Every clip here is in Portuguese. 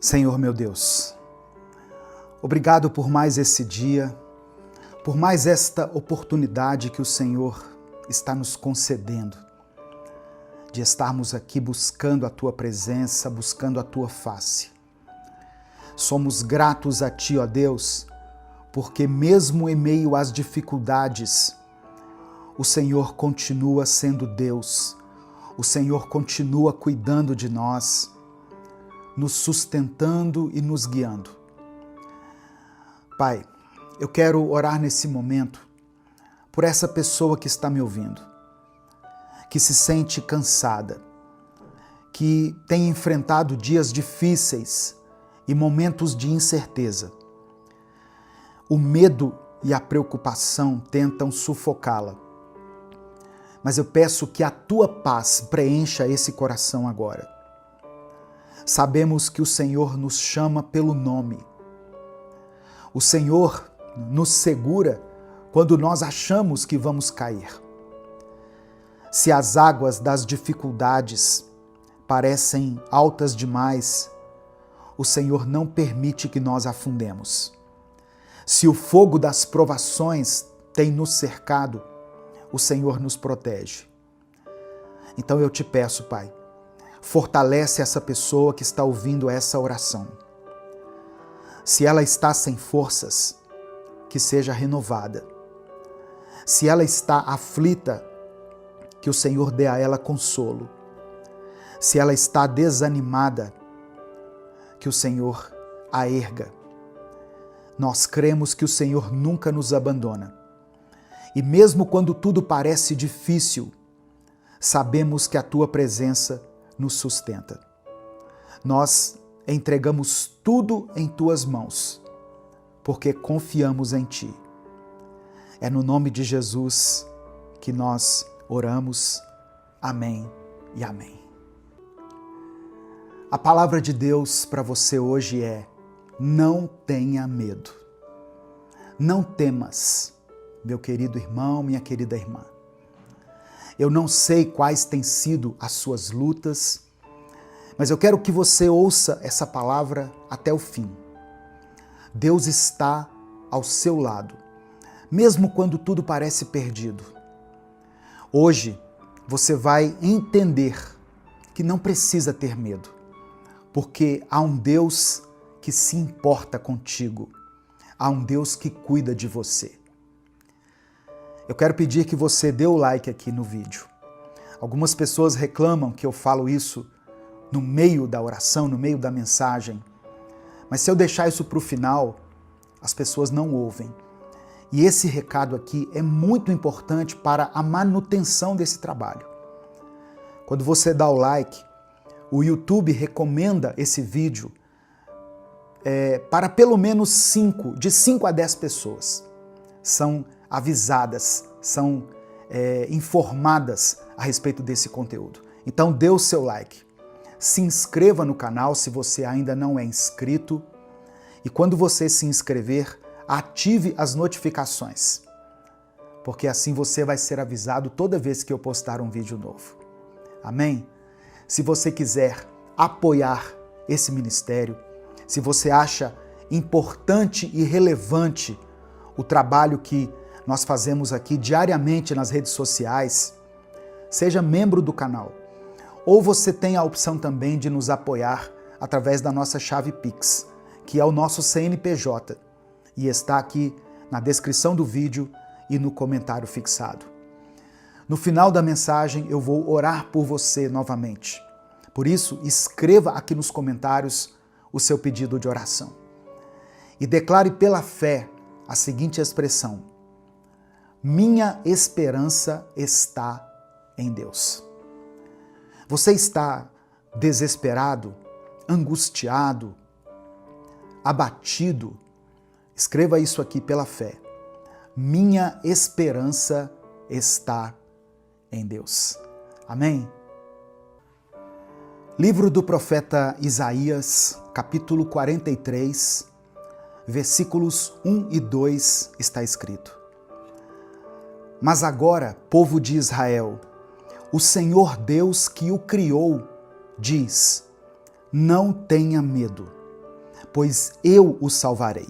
Senhor meu Deus, obrigado por mais esse dia, por mais esta oportunidade que o Senhor está nos concedendo, de estarmos aqui buscando a Tua presença, buscando a Tua face. Somos gratos a Ti, ó Deus, porque mesmo em meio às dificuldades, o Senhor continua sendo Deus, o Senhor continua cuidando de nós, nos sustentando e nos guiando. Pai, eu quero orar nesse momento por essa pessoa que está me ouvindo, que se sente cansada, que tem enfrentado dias difíceis e momentos de incerteza. O medo e a preocupação tentam sufocá-la. Mas eu peço que a Tua paz preencha esse coração agora. Sabemos que o Senhor nos chama pelo nome. O Senhor nos segura quando nós achamos que vamos cair. Se as águas das dificuldades parecem altas demais, o Senhor não permite que nós afundemos. Se o fogo das provações tem nos cercado, o Senhor nos protege. Então eu te peço, Pai, fortalece essa pessoa que está ouvindo essa oração. Se ela está sem forças, que seja renovada. Se ela está aflita, que o Senhor dê a ela consolo. Se ela está desanimada, que o Senhor a erga. Nós cremos que o Senhor nunca nos abandona. E mesmo quando tudo parece difícil, sabemos que a Tua presença nos sustenta. Nós entregamos tudo em Tuas mãos, porque confiamos em Ti. É no nome de Jesus que nós oramos. Amém e amém. A palavra de Deus para você hoje é: não tenha medo. Não temas, meu querido irmão, minha querida irmã. Eu não sei quais têm sido as suas lutas, mas eu quero que você ouça essa palavra até o fim. Deus está ao seu lado, mesmo quando tudo parece perdido. Hoje você vai entender que não precisa ter medo, porque há um Deus que se importa contigo, há um Deus que cuida de você. Eu quero pedir que você dê o like aqui no vídeo. Algumas pessoas reclamam que eu falo isso no meio da oração, no meio da mensagem, mas se eu deixar isso para o final, as pessoas não ouvem. E esse recado aqui é muito importante para a manutenção desse trabalho. Quando você dá o like, o YouTube recomenda esse vídeo para pelo menos 5 a 10 pessoas. São avisadas, são informadas a respeito desse conteúdo. Então dê o seu like. Se inscreva no canal se você ainda não é inscrito. E quando você se inscrever, ative as notificações, porque assim você vai ser avisado toda vez que eu postar um vídeo novo. Amém? Se você quiser apoiar esse ministério, se você acha importante e relevante o trabalho que nós fazemos aqui diariamente nas redes sociais, seja membro do canal. Ou você tem a opção também de nos apoiar através da nossa chave Pix, que é o nosso CNPJ, e está aqui na descrição do vídeo e no comentário fixado. No final da mensagem eu vou orar por você novamente. Por isso, escreva aqui nos comentários o seu pedido de oração. E declare pela fé a seguinte expressão: minha esperança está em Deus. Você está desesperado, angustiado, abatido? Escreva isso aqui pela fé. Minha esperança está em Deus. Amém? Livro do profeta Isaías, capítulo 43, versículos 1 e 2, está escrito: Mas agora, povo de Israel, o Senhor Deus que o criou diz: não tenha medo. pois eu o salvarei.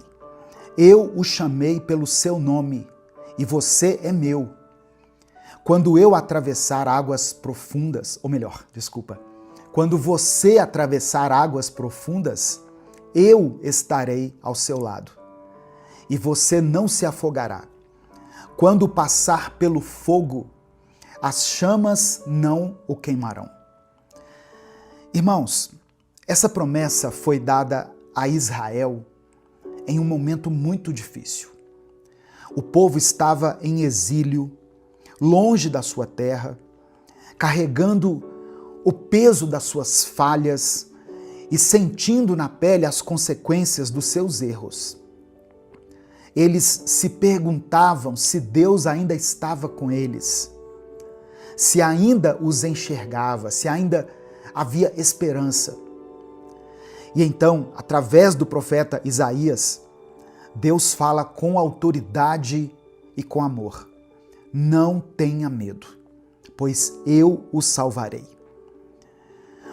Eu o chamei pelo seu nome, e você é meu. Quando eu atravessar águas profundas, ou melhor, desculpa, quando você atravessar águas profundas, eu estarei ao seu lado, e você não se afogará. Quando passar pelo fogo, as chamas não o queimarão. Irmãos, essa promessa foi dada a Israel em um momento muito difícil. O povo estava em exílio, longe da sua terra, carregando o peso das suas falhas e sentindo na pele as consequências dos seus erros. Eles se perguntavam se Deus ainda estava com eles, se ainda os enxergava, se ainda havia esperança. E então, através do profeta Isaías, Deus fala com autoridade e com amor. Não tenha medo, pois eu o salvarei.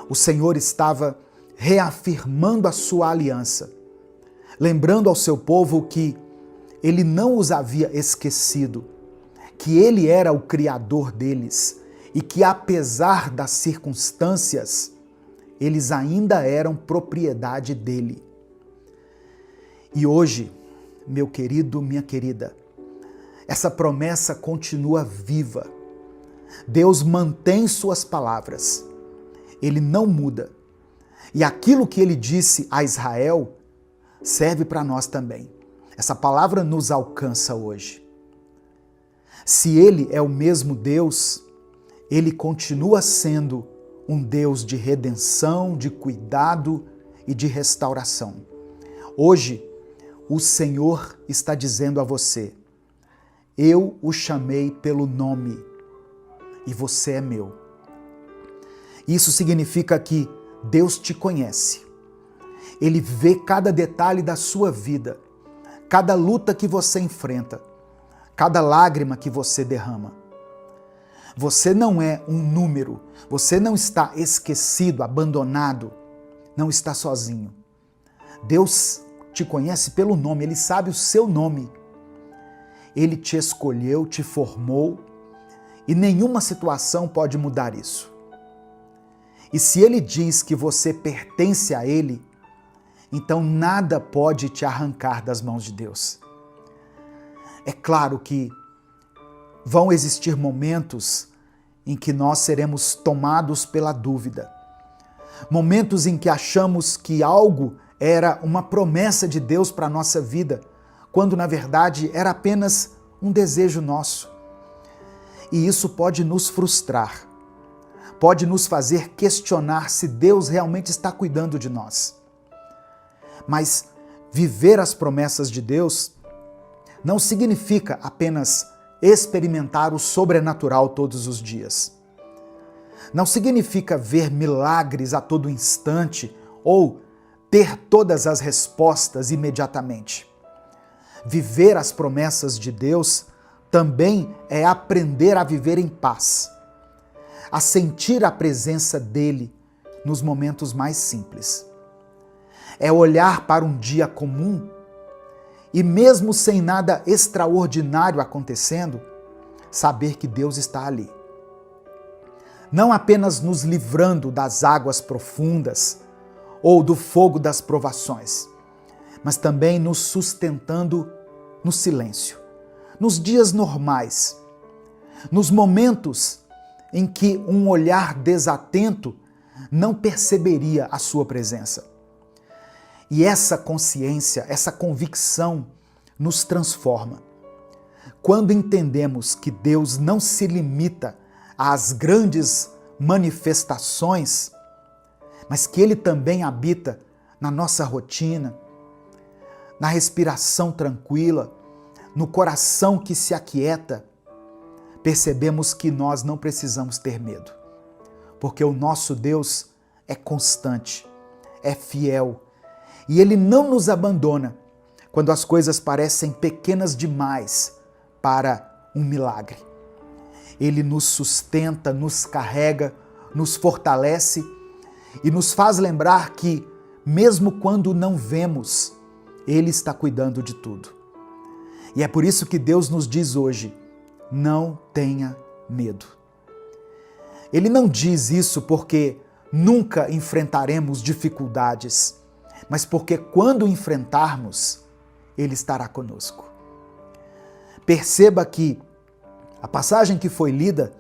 O Senhor estava reafirmando a sua aliança, lembrando ao seu povo que ele não os havia esquecido, que ele era o Criador deles e que, apesar das circunstâncias, eles ainda eram propriedade dele. E hoje, meu querido, minha querida, essa promessa continua viva. Deus mantém suas palavras. Ele não muda. E aquilo que ele disse a Israel serve para nós também. Essa palavra nos alcança hoje. Se ele é o mesmo Deus, ele continua sendo um Deus de redenção, de cuidado e de restauração. Hoje, o Senhor está dizendo a você: eu o chamei pelo nome e você é meu. Isso significa que Deus te conhece. Ele vê cada detalhe da sua vida, cada luta que você enfrenta, cada lágrima que você derrama. Você não é um número, você não está esquecido, abandonado, não está sozinho. Deus te conhece pelo nome, Ele sabe o seu nome. Ele te escolheu, te formou e nenhuma situação pode mudar isso. E se Ele diz que você pertence a Ele, então nada pode te arrancar das mãos de Deus. É claro que vão existir momentos em que nós seremos tomados pela dúvida. Momentos em que achamos que algo era uma promessa de Deus para a nossa vida, quando na verdade era apenas um desejo nosso. E isso pode nos frustrar, pode nos fazer questionar se Deus realmente está cuidando de nós. Mas viver as promessas de Deus não significa apenas experimentar o sobrenatural todos os dias. Não significa ver milagres a todo instante ou ter todas as respostas imediatamente. Viver as promessas de Deus também é aprender a viver em paz, a sentir a presença dele nos momentos mais simples. É olhar para um dia comum e, mesmo sem nada extraordinário acontecendo, saber que Deus está ali. Não apenas nos livrando das águas profundas ou do fogo das provações, mas também nos sustentando no silêncio, nos dias normais, nos momentos em que um olhar desatento não perceberia a sua presença. E essa consciência, essa convicção nos transforma. Quando entendemos que Deus não se limita às grandes manifestações, mas que Ele também habita na nossa rotina, na respiração tranquila, no coração que se aquieta, percebemos que nós não precisamos ter medo, porque o nosso Deus é constante, é fiel, e Ele não nos abandona quando as coisas parecem pequenas demais para um milagre. Ele nos sustenta, nos carrega, nos fortalece e nos faz lembrar que, mesmo quando não vemos, Ele está cuidando de tudo. E é por isso que Deus nos diz hoje, não tenha medo. Ele não diz isso porque nunca enfrentaremos dificuldades, mas porque quando enfrentarmos, Ele estará conosco. Perceba que a passagem que foi lida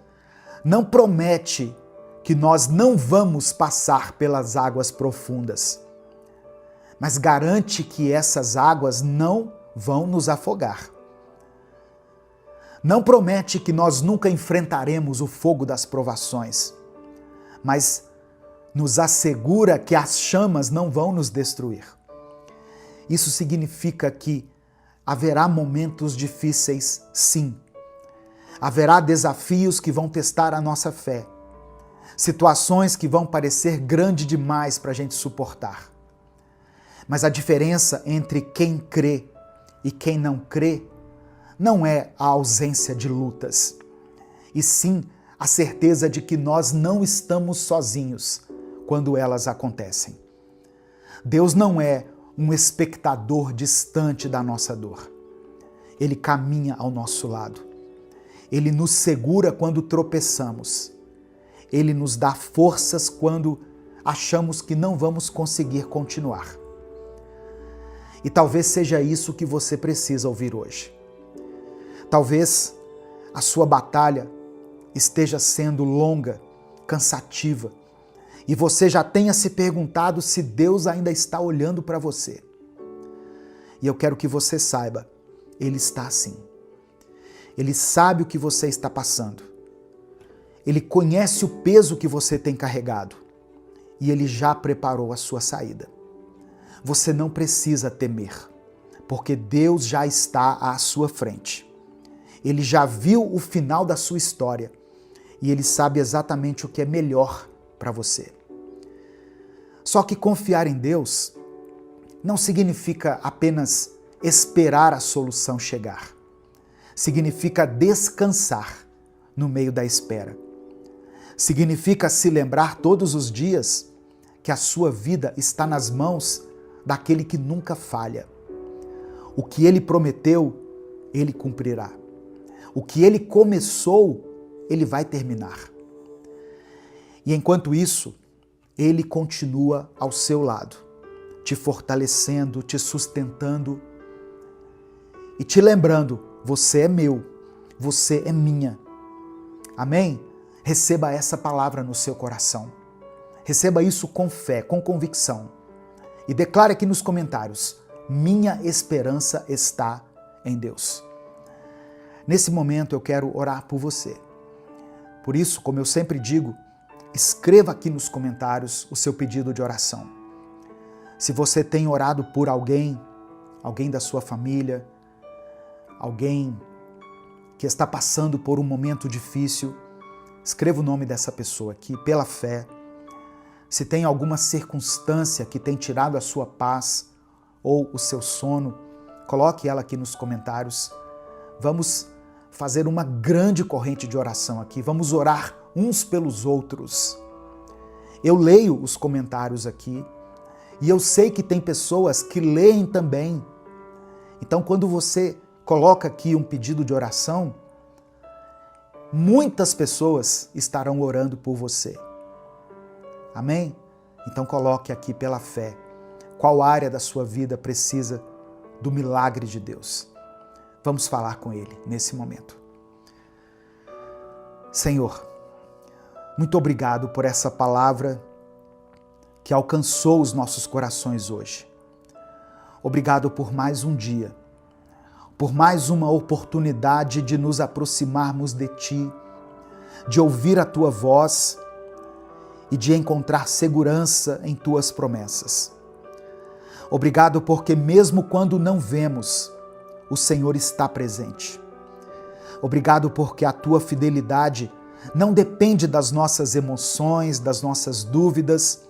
não promete que nós não vamos passar pelas águas profundas, mas garante que essas águas não vão nos afogar. Não promete que nós nunca enfrentaremos o fogo das provações, mas nos assegura que as chamas não vão nos destruir. Isso significa que haverá momentos difíceis, sim. Haverá desafios que vão testar a nossa fé, situações que vão parecer grandes demais para a gente suportar. Mas a diferença entre quem crê e quem não crê não é a ausência de lutas, e sim a certeza de que nós não estamos sozinhos quando elas acontecem. Deus não é um espectador distante da nossa dor. Ele caminha ao nosso lado. Ele nos segura quando tropeçamos. Ele nos dá forças quando achamos que não vamos conseguir continuar. E talvez seja isso que você precisa ouvir hoje. Talvez a sua batalha esteja sendo longa, cansativa, e você já tenha se perguntado se Deus ainda está olhando para você. E eu quero que você saiba, Ele está assim. Ele sabe o que você está passando. Ele conhece o peso que você tem carregado e Ele já preparou a sua saída. Você não precisa temer, porque Deus já está à sua frente. Ele já viu o final da sua história e Ele sabe exatamente o que é melhor para você. Só que confiar em Deus não significa apenas esperar a solução chegar. Significa descansar no meio da espera. Significa se lembrar todos os dias que a sua vida está nas mãos daquele que nunca falha. O que Ele prometeu, Ele cumprirá. O que Ele começou, Ele vai terminar. E enquanto isso, Ele continua ao seu lado, te fortalecendo, te sustentando e te lembrando, você é meu, você é minha. Amém? Receba essa palavra no seu coração. Receba isso com fé, com convicção. E declare aqui nos comentários, minha esperança está em Deus. Nesse momento eu quero orar por você. Por isso, como eu sempre digo, escreva aqui nos comentários o seu pedido de oração. Se você tem orado por alguém da sua família, alguém que está passando por um momento difícil, escreva o nome dessa pessoa aqui, pela fé. Se tem alguma circunstância que tem tirado a sua paz ou o seu sono, coloque ela aqui nos comentários. Vamos fazer uma grande corrente de oração aqui. Vamos orar uns pelos outros. Eu leio os comentários aqui e eu sei que tem pessoas que leem também. Então, quando você coloca aqui um pedido de oração, muitas pessoas estarão orando por você. Amém? Então coloque aqui pela fé qual área da sua vida precisa do milagre de Deus. Vamos falar com Ele nesse momento. Senhor, muito obrigado por essa palavra que alcançou os nossos corações hoje. Obrigado por mais um dia, por mais uma oportunidade de nos aproximarmos de Ti, de ouvir a Tua voz e de encontrar segurança em Tuas promessas. Obrigado porque mesmo quando não vemos, o Senhor está presente. Obrigado porque a Tua fidelidade não depende das nossas emoções, das nossas dúvidas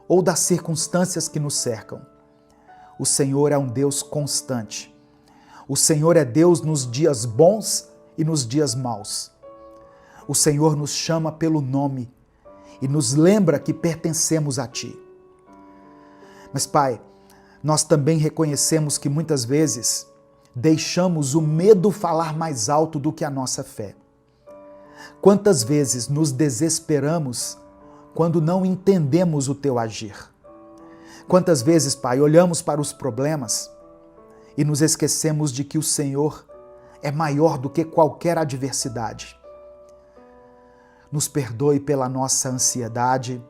ou das circunstâncias que nos cercam. O Senhor é um Deus constante. O Senhor é Deus nos dias bons e nos dias maus. O Senhor nos chama pelo nome e nos lembra que pertencemos a Ti. Mas, Pai, nós também reconhecemos que muitas vezes deixamos o medo falar mais alto do que a nossa fé. Quantas vezes nos desesperamos quando não entendemos o teu agir? Quantas vezes, Pai, olhamos para os problemas e nos esquecemos de que o Senhor é maior do que qualquer adversidade. Nos perdoe pela nossa ansiedade,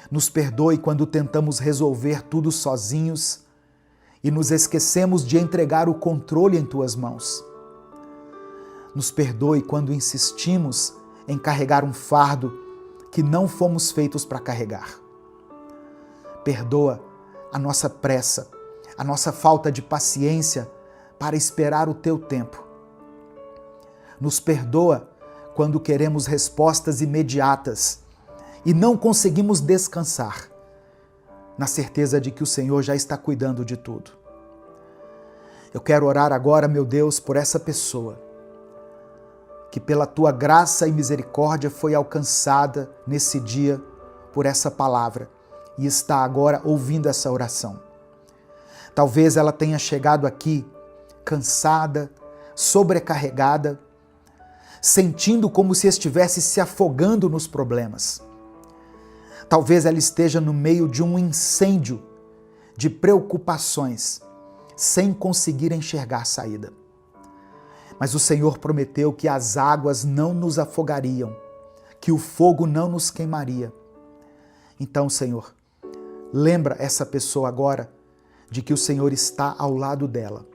nos perdoe quando tentamos resolver tudo sozinhos e nos esquecemos de entregar o controle em tuas mãos. Nos perdoe quando insistimos em carregar um fardo que não fomos feitos para carregar. Perdoa a nossa pressa, a nossa falta de paciência para esperar o teu tempo. Nos perdoa quando queremos respostas imediatas e não conseguimos descansar, na certeza de que o Senhor já está cuidando de tudo. Eu quero orar agora, meu Deus, por essa pessoa que pela tua graça e misericórdia foi alcançada nesse dia por essa palavra e está agora ouvindo essa oração. Talvez ela tenha chegado aqui cansada, sobrecarregada, sentindo como se estivesse se afogando nos problemas. Talvez ela esteja no meio de um incêndio de preocupações, sem conseguir enxergar saída. Mas o Senhor prometeu que as águas não nos afogariam, que o fogo não nos queimaria. Então, Senhor, lembra essa pessoa agora de que o Senhor está ao lado dela.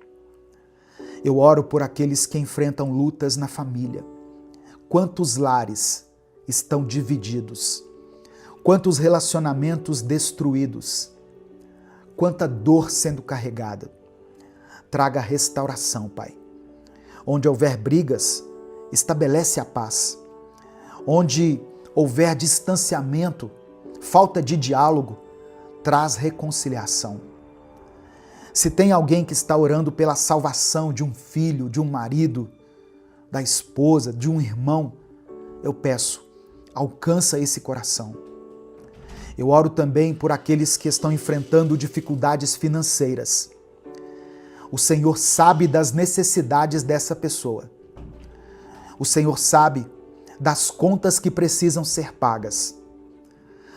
Eu oro por aqueles que enfrentam lutas na família. Quantos lares estão divididos? Quantos relacionamentos destruídos? Quanta dor sendo carregada? Traga restauração, Pai. Onde houver brigas, estabelece a paz. Onde houver distanciamento, falta de diálogo, traz reconciliação. Se tem alguém que está orando pela salvação de um filho, de um marido, da esposa, de um irmão, eu peço, alcança esse coração. Eu oro também por aqueles que estão enfrentando dificuldades financeiras. O Senhor sabe das necessidades dessa pessoa. O Senhor sabe das contas que precisam ser pagas,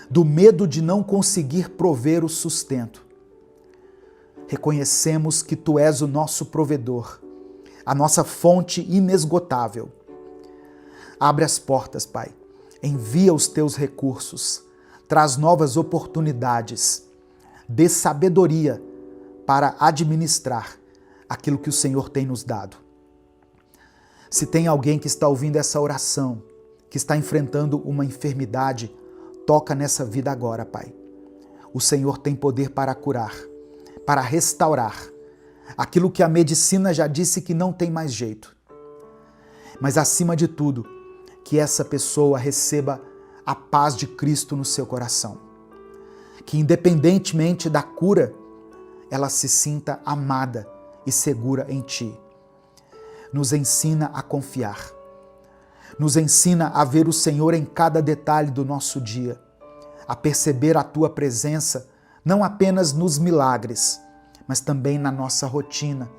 do medo de não conseguir prover o sustento. Reconhecemos que Tu és o nosso provedor, a nossa fonte inesgotável. Abre as portas, Pai. Envia os Teus recursos. Traz novas oportunidades. Dê sabedoria para administrar aquilo que o Senhor tem nos dado. Se tem alguém que está ouvindo essa oração, que está enfrentando uma enfermidade, toca nessa vida agora, Pai. O Senhor tem poder para curar, para restaurar aquilo que a medicina já disse que não tem mais jeito. Mas acima de tudo, que essa pessoa receba a paz de Cristo no seu coração. Que independentemente da cura, ela se sinta amada e segura em Ti. Nos ensina a confiar. Nos ensina a ver o Senhor em cada detalhe do nosso dia, a perceber a Tua presença não apenas nos milagres, mas também na nossa rotina,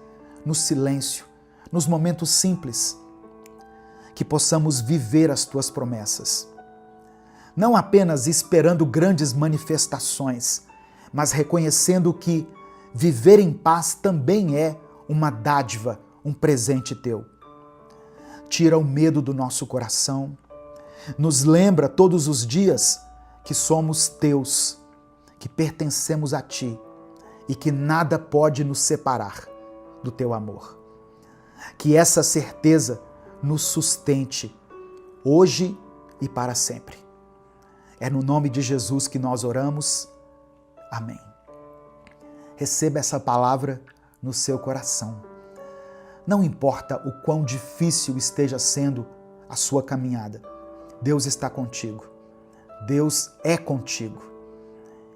no silêncio, nos momentos simples. Que possamos viver as Tuas promessas. Não apenas esperando grandes manifestações, mas reconhecendo que viver em paz também é uma dádiva, um presente Teu. Tira o medo do nosso coração, nos lembra todos os dias que somos Teus, que pertencemos a Ti e que nada pode nos separar do Teu amor. Que essa certeza nos sustente hoje e para sempre. É no nome de Jesus que nós oramos. Amém. Receba essa palavra no seu coração. Não importa o quão difícil esteja sendo a sua caminhada, Deus está contigo. Deus é contigo.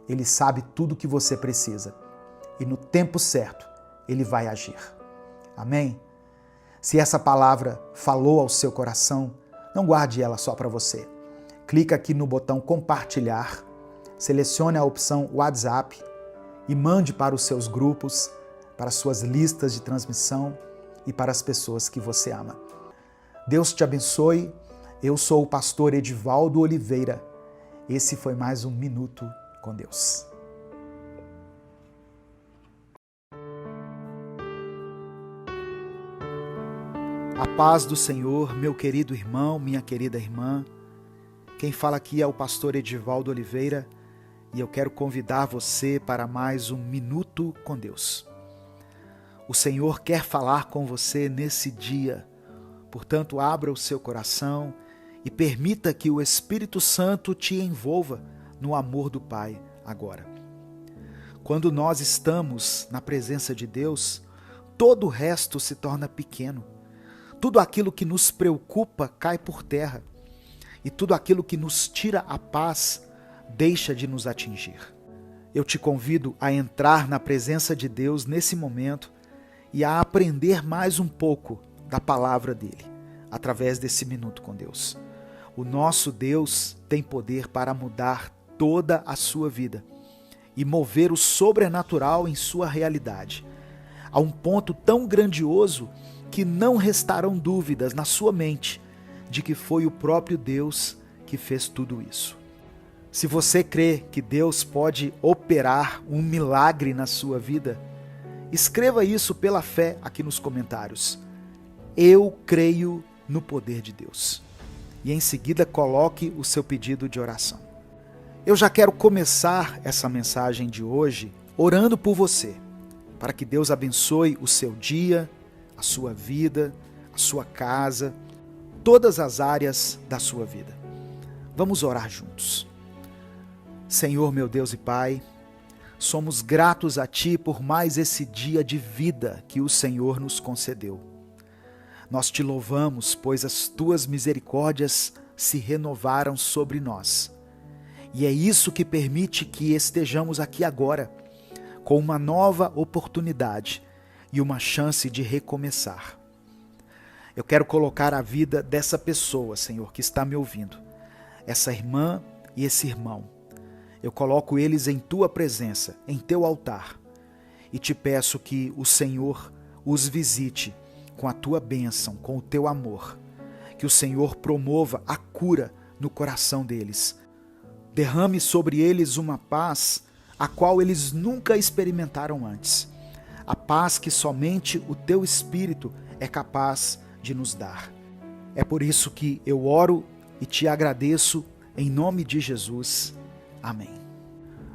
Ele sabe tudo o que você precisa e no tempo certo Ele vai agir. Amém? Se essa palavra falou ao seu coração, não guarde ela só para você. Clica aqui no botão compartilhar, selecione a opção WhatsApp e mande para os seus grupos, para as suas listas de transmissão e para as pessoas que você ama. Deus te abençoe. Eu sou o pastor Edivaldo Oliveira. Esse foi mais um Minuto com Deus. A paz do Senhor, meu querido irmão, minha querida irmã. Quem fala aqui é o pastor Edivaldo Oliveira e eu quero convidar você para mais um Minuto com Deus. O Senhor quer falar com você nesse dia, portanto, abra o seu coração e permita que o Espírito Santo te envolva no amor do Pai agora. Quando nós estamos na presença de Deus, todo o resto se torna pequeno. Tudo aquilo que nos preocupa cai por terra e tudo aquilo que nos tira a paz deixa de nos atingir. Eu te convido a entrar na presença de Deus nesse momento e a aprender mais um pouco da palavra dele, através desse Minuto com Deus. O nosso Deus tem poder para mudar toda a sua vida e mover o sobrenatural em sua realidade, a um ponto tão grandioso que não restarão dúvidas na sua mente de que foi o próprio Deus que fez tudo isso. Se você crê que Deus pode operar um milagre na sua vida, escreva isso pela fé aqui nos comentários. Eu creio no poder de Deus. E em seguida coloque o seu pedido de oração. Eu já quero começar essa mensagem de hoje orando por você, para que Deus abençoe o seu dia, a sua vida, a sua casa, todas as áreas da sua vida. Vamos orar juntos. Senhor, meu Deus e Pai, somos gratos a Ti por mais esse dia de vida que o Senhor nos concedeu. Nós Te louvamos, pois as Tuas misericórdias se renovaram sobre nós. E é isso que permite que estejamos aqui agora, com uma nova oportunidade e uma chance de recomeçar. Eu quero colocar a vida dessa pessoa, Senhor, que está me ouvindo, essa irmã e esse irmão. Eu coloco eles em Tua presença, em Teu altar, e Te peço que o Senhor os visite com a Tua bênção, com o Teu amor, que o Senhor promova a cura no coração deles. Derrame sobre eles uma paz a qual eles nunca experimentaram antes. A paz que somente o Teu Espírito é capaz de nos dar. É por isso que eu oro e Te agradeço em nome de Jesus. Amém.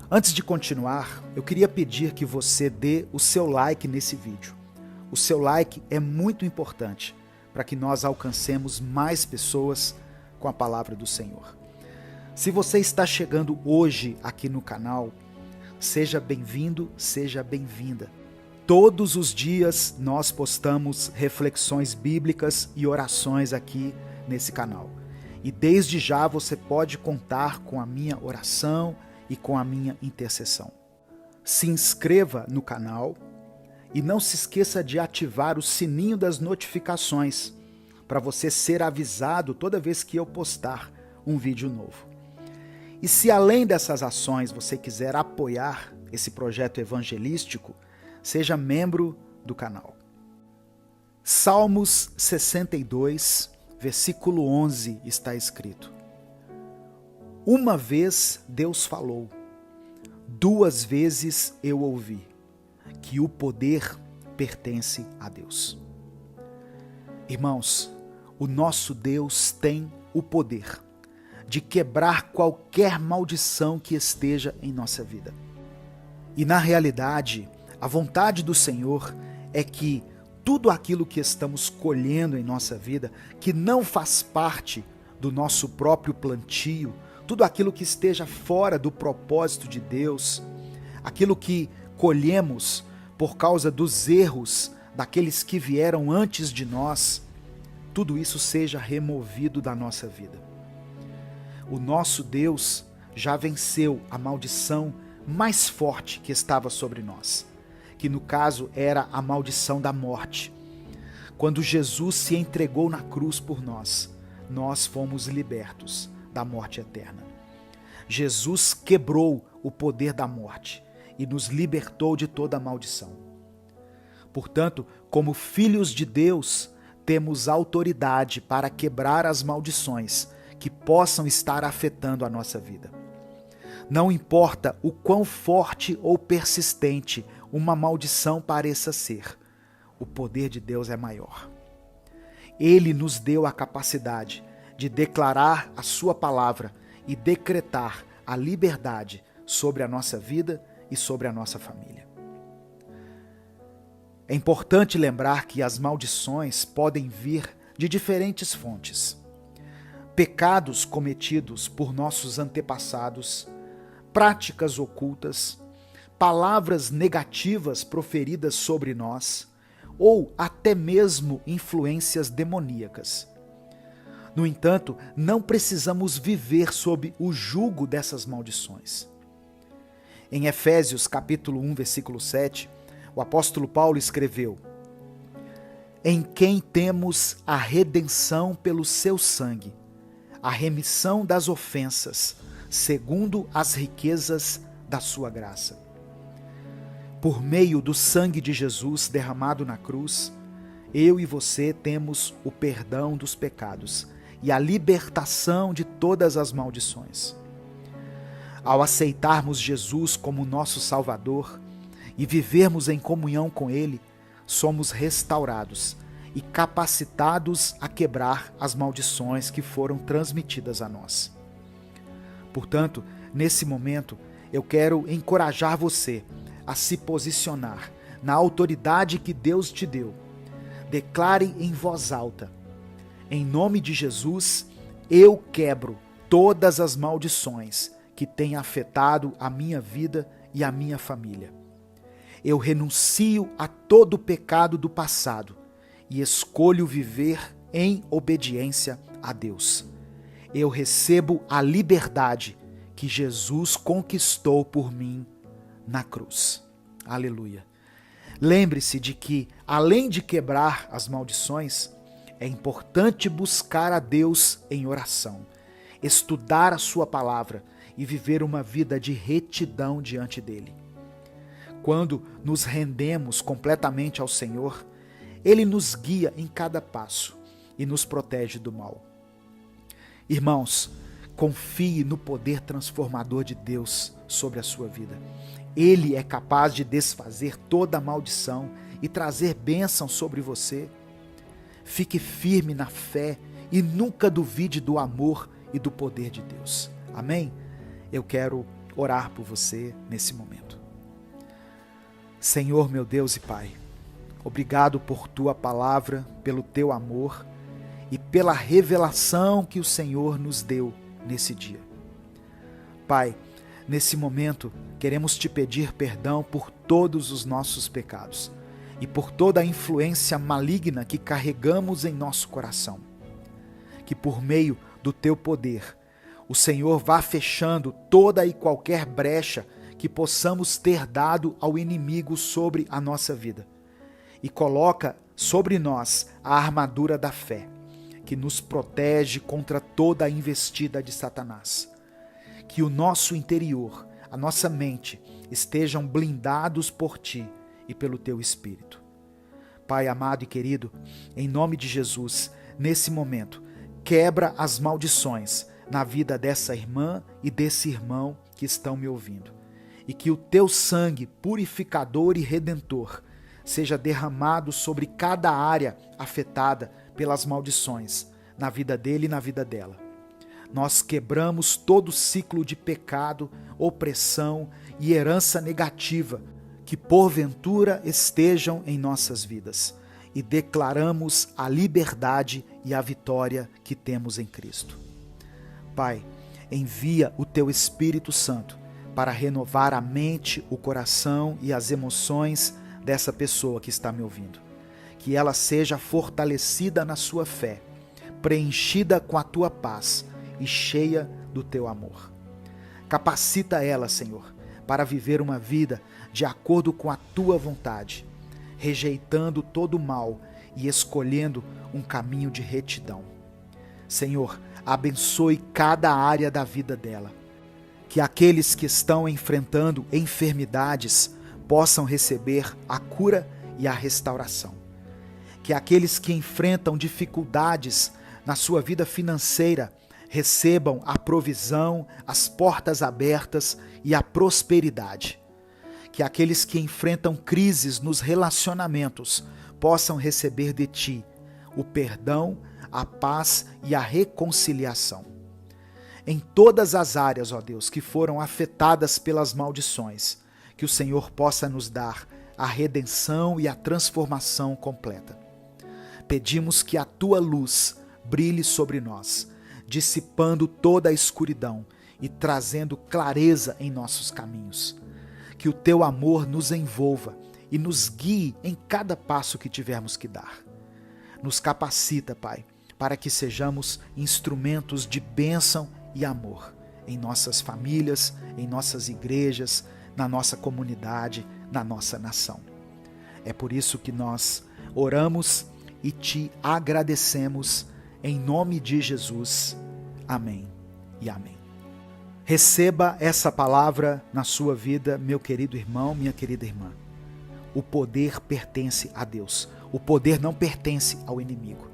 Antes de continuar, eu queria pedir que você dê o seu like nesse vídeo. O seu like é muito importante para que nós alcancemos mais pessoas com a palavra do Senhor. Se você está chegando hoje aqui no canal, seja bem-vindo, seja bem-vinda. Todos os dias nós postamos reflexões bíblicas e orações aqui nesse canal. E desde já você pode contar com a minha oração e com a minha intercessão. Se inscreva no canal e não se esqueça de ativar o sininho das notificações para você ser avisado toda vez que eu postar um vídeo novo. E se além dessas ações você quiser apoiar esse projeto evangelístico, seja membro do canal. Salmos 62, versículo 11 está escrito: Uma vez Deus falou, duas vezes eu ouvi, que o poder pertence a Deus. Irmãos, o nosso Deus tem o poder de quebrar qualquer maldição que esteja em nossa vida. E na realidade, a vontade do Senhor é que tudo aquilo que estamos colhendo em nossa vida, que não faz parte do nosso próprio plantio, tudo aquilo que esteja fora do propósito de Deus, aquilo que colhemos por causa dos erros daqueles que vieram antes de nós, tudo isso seja removido da nossa vida. O nosso Deus já venceu a maldição mais forte que estava sobre nós, que no caso era a maldição da morte. Quando Jesus se entregou na cruz por nós, nós fomos libertos da morte eterna. Jesus quebrou o poder da morte e nos libertou de toda maldição. Portanto, como filhos de Deus, temos autoridade para quebrar as maldições que possam estar afetando a nossa vida. Não importa o quão forte ou persistente uma maldição pareça ser, o poder de Deus é maior. Ele nos deu a capacidade de declarar a sua palavra e decretar a liberdade sobre a nossa vida e sobre a nossa família. É importante lembrar que as maldições podem vir de diferentes fontes. Pecados cometidos por nossos antepassados, práticas ocultas, palavras negativas proferidas sobre nós, ou até mesmo influências demoníacas. No entanto, não precisamos viver sob o jugo dessas maldições. Em Efésios capítulo 1, versículo 7, o apóstolo Paulo escreveu: em quem temos a redenção pelo seu sangue, a remissão das ofensas, segundo as riquezas da sua graça. Por meio do sangue de Jesus derramado na cruz, eu e você temos o perdão dos pecados e a libertação de todas as maldições. Ao aceitarmos Jesus como nosso Salvador e vivermos em comunhão com Ele, somos restaurados e capacitados a quebrar as maldições que foram transmitidas a nós. Portanto, nesse momento, eu quero encorajar você a se posicionar na autoridade que Deus te deu. Declare em voz alta: em nome de Jesus, eu quebro todas as maldições que têm afetado a minha vida e a minha família. Eu renuncio a todo o pecado do passado e escolho viver em obediência a Deus. Eu recebo a liberdade que Jesus conquistou por mim na cruz. Aleluia. Lembre-se de que, além de quebrar as maldições, é importante buscar a Deus em oração, estudar a sua palavra e viver uma vida de retidão diante dele. Quando nos rendemos completamente ao Senhor, Ele nos guia em cada passo e nos protege do mal. Irmãos, confie no poder transformador de Deus sobre a sua vida. Ele é capaz de desfazer toda a maldição e trazer bênção sobre você. Fique firme na fé e nunca duvide do amor e do poder de Deus. Amém? Eu quero orar por você nesse momento. Senhor, meu Deus e Pai, obrigado por Tua palavra, pelo Teu amor e pela revelação que o Senhor nos deu nesse dia. Pai, nesse momento, queremos Te pedir perdão por todos os nossos pecados e por toda a influência maligna que carregamos em nosso coração. Que por meio do Teu poder, o Senhor vá fechando toda e qualquer brecha que possamos ter dado ao inimigo sobre a nossa vida. E coloca sobre nós a armadura da fé, que nos protege contra toda a investida de Satanás. Que o nosso interior, a nossa mente, estejam blindados por Ti e pelo Teu Espírito. Pai amado e querido, em nome de Jesus, nesse momento, quebra as maldições na vida dessa irmã e desse irmão que estão me ouvindo. E que o Teu sangue purificador e redentor seja derramado sobre cada área afetada pelas maldições, na vida dele e na vida dela. Nós quebramos todo ciclo de pecado, opressão e herança negativa que porventura estejam em nossas vidas e declaramos a liberdade e a vitória que temos em Cristo. Pai, envia o Teu Espírito Santo para renovar a mente, o coração e as emoções dessa pessoa que está me ouvindo. Que ela seja fortalecida na sua fé, preenchida com a Tua paz e cheia do Teu amor. Capacita ela, Senhor, para viver uma vida de acordo com a Tua vontade, rejeitando todo o mal e escolhendo um caminho de retidão. Senhor, abençoe cada área da vida dela. que aqueles que estão enfrentando enfermidades possam receber a cura e a restauração. Que aqueles que enfrentam dificuldades na sua vida financeira recebam a provisão, as portas abertas e a prosperidade. Que aqueles que enfrentam crises nos relacionamentos possam receber de ti o perdão, a paz e a reconciliação. Em todas as áreas, ó Deus, que foram afetadas pelas maldições, que o Senhor possa nos dar a redenção e a transformação completa. Pedimos que a tua luz brilhe sobre nós, dissipando toda a escuridão e trazendo clareza em nossos caminhos. Que o teu amor nos envolva e nos guie em cada passo que tivermos que dar. Nos capacita, Pai, para que sejamos instrumentos de bênção e amor em nossas famílias, em nossas igrejas, na nossa comunidade, na nossa nação. É por isso que nós oramos e te agradecemos em nome de Jesus. Amém e amém. Receba essa palavra na sua vida, meu querido irmão, minha querida irmã. O poder pertence a Deus. O poder não pertence ao inimigo.